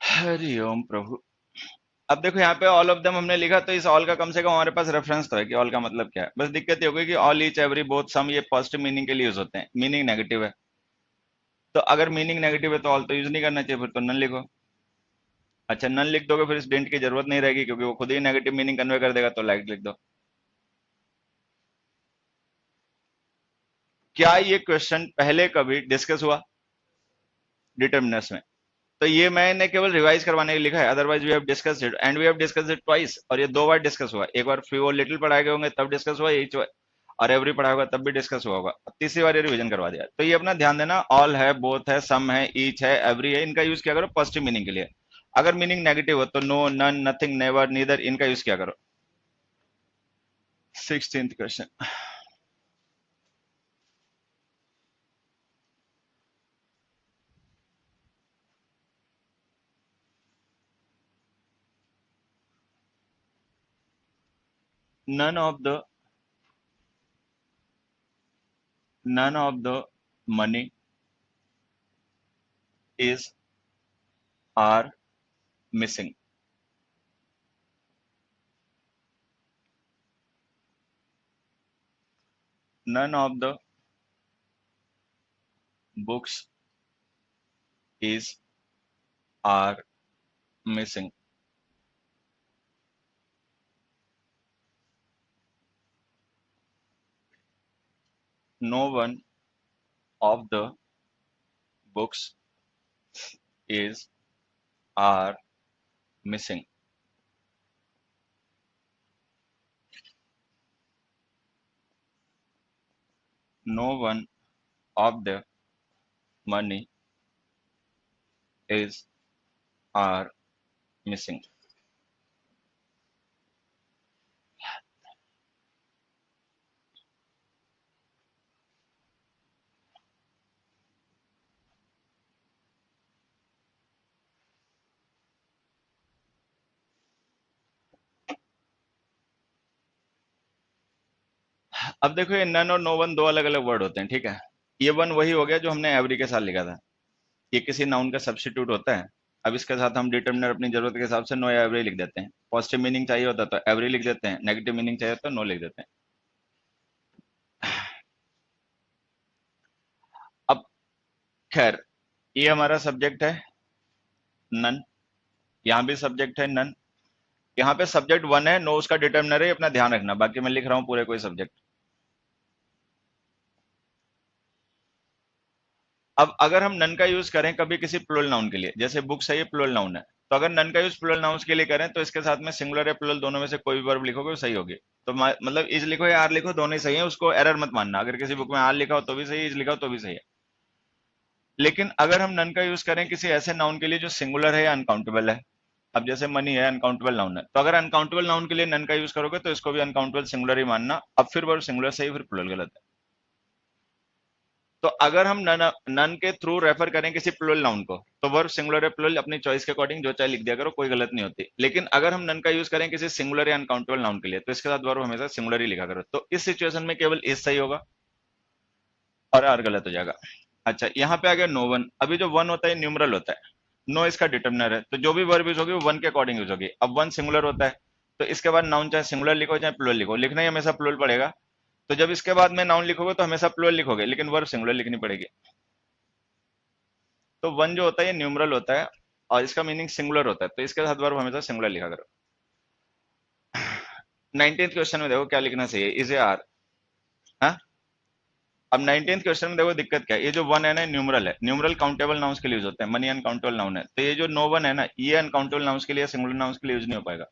Hari Om Prabhu. अब देखो यहाँ पे ऑल ऑफ देम हमने लिखा तो इस ऑल का कम से कम हमारे पास रेफरेंस तो है कि ऑल का मतलब क्या है। बस दिक्कत ये हो गई कि ऑल, ईच, एवरी, बोथ, सम ये पॉजिटिव मीनिंग के लिए यूज होते हैं, मीनिंग नेगेटिव है। तो अगर मीनिंग नेगेटिव है तो ऑल तो यूज नहीं करना चाहिए, फिर तो नन लिखो। अच्छा, नन लिख दोगे फिर इस डिडंट की जरूरत नहीं रहेगी क्योंकि वो खुद ही नेगेटिव मीनिंग कन्वे कर देगा, तो लाइक लिख दो। क्या ये क्वेश्चन पहले कभी डिस्कस हुआ डिटर्मिनर्स में? तो ये मैंने केवल रिवाइज करवाने के लिए लिखा है, otherwise we have discussed it and we have discussed it twice, और ये 2 बार डिस्कस हुआ, एक बार फ्यू और लिटिल पढ़ाए गए होंगे तब डिस्कस हुआ यही, और एवरी पढ़ा होगा तब भी डिस्कस हुआ होगा, अब तीसरी बार ये रिवीजन करवा दिया। तो ये अपना ध्यान देना, ऑल है, बोथ है, सम है, ईच है, एवरी है, इनका यूज किया करो पॉजिटिव मीनिंग के लिए। अगर मीनिंग नेगेटिव हो तो no, none, nothing, never, neither, इनका यूज किया करो। 16th question, none of the none of the money is are missing. None of the books is are missing. No one of the books is are missing. No one of the money is are missing. अब देखो ये none और no one दो अलग अलग word होते हैं, ठीक है। ये वन वही हो गया जो हमने एवरी के साथ लिखा था, ये किसी नाउन का सब्स्टिट्यूट होता है। अब इसके साथ हम डिटर्मिनर अपनी जरूरत के हिसाब से नो या एवरी लिख देते हैं। पॉजिटिव मीनिंग चाहिए होता तो एवरी लिख देते हैं, नेगेटिव मीनिंग चाहिए तो नो लिख देते हैं। अब खैर, ये हमारा सब्जेक्ट है नन, यहाँ भी सब्जेक्ट है नन, यहाँ पे सब्जेक्ट वन है, नो उसका डिटर्मिनर है, अपना ध्यान रखना, बाकी मैं लिख रहा हूँ पूरे कोई सब्जेक्ट। अब अगर हम नन का यूज करें कभी किसी प्लूरल नाउन के लिए, जैसे बुक्स है ये प्लूरल नाउन है, तो अगर नन का यूज प्लूरल नाउन्स के लिए करें तो इसके साथ में सिंगुलर या प्लूरल दोनों में से कोई भी वर्ब लिखोगे वो सही होगी। तो मतलब इज लिखो या आर लिखो दोनों ही सही है, उसको एरर मत मानना, अगर किसी बुक में आर लिखा हो तो भी सही है, इज लिखा हो तो भी सही है। लेकिन अगर हम नन का यूज करें किसी ऐसे नाउन के लिए जो सिंगुलर है या अनकाउंटेबल है, अब जैसे मनी है अनकाउंटेबल नाउन है, तो अगर अनकाउंटेबल नाउन के लिए नन का यूज करोगे तो इसको भी अनकाउंटेबल सिंगुलर ही मानना। अब फिर वर्ब सिंगुलर सही, फिर प्लूरल गलत है। तो अगर हम नन नन के थ्रू रेफर करें किसी प्लूरल नाउन को, तो वर्ब सिंगुलर या प्लूरल अपनी चॉइस के अकॉर्डिंग जो चाहे लिख दिया करो, कोई गलत नहीं होती। लेकिन अगर हम नन का यूज करें किसी सिंगुलर या अनकाउंटेबल नाउन के लिए, तो इसके साथ वर्ब हमेशा सिंगुलर ही लिखा करो। तो इस सिचुएशन में केवल इज सही होगा और आर गलत हो जाएगा। अच्छा, यहाँ पे आ गया नो वन। अभी जो वन होता है न्यूमरल होता है, नो इसका डिटर्मिनर है, तो जो भी वर्ब यूज होगी वो वन के अकॉर्डिंग यूज होगी। अब वन सिंगुलर होता है, तो इसके बाद नाउन चाहे सिंगुलर लिखो चाहे प्लूरल लिखो, लिखना ही हमेशा प्लूरल पड़ेगा। तो जब इसके बाद में नाउन लिखोगे तो हमेशा प्लूरल लिखोगे, लेकिन वर्ब सिंगुलर लिखनी पड़ेगी। तो वन जो होता है ये न्यूमरल होता है और इसका मीनिंग सिंगुलर होता है, तो इसके साथ वर्ब हमेशा सिंगुलर लिखा करो। 19th क्वेश्चन में देखो क्या लिखना चाहिए, इज ए आर। हाँ, अब 19th क्वेश्चन में देखो दिक्कत क्या है, ये जो वन है ना न्यूमरल है, न्यूमरल काउंटेबल नाउन्स के लिए यूज होते हैं, मनी अनकाउंटेबल नाउन है, तो ये जो नो वन है ना ये अनकाउंटेबल नाउन्स के लिए, सिंगुलर नाउन्स के लिए यूज नहीं हो पाएगा।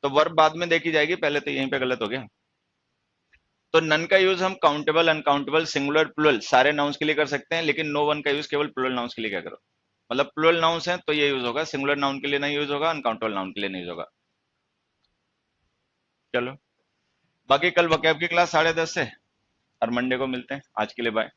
तो वर्ब बाद में देखी जाएगी, पहले तो यहीं पे गलत हो गया। तो नन का यूज हम काउंटेबल अनकाउंटेबल सिंगुलर प्लूरल सारे नाउन्स के लिए कर सकते हैं, लेकिन नो वन का यूज केवल प्लूरल नाउन्स के लिए क्या करो। मतलब प्लूरल नाउन्स हैं तो ये यूज होगा, सिंगुलर नाउन के लिए नहीं यूज होगा, अनकाउंटेबल नाउन के लिए नहीं यूज होगा। चलो, बाकी कल वोकैब की क्लास 10:30 से, और मंडे को मिलते हैं। आज के लिए बाय।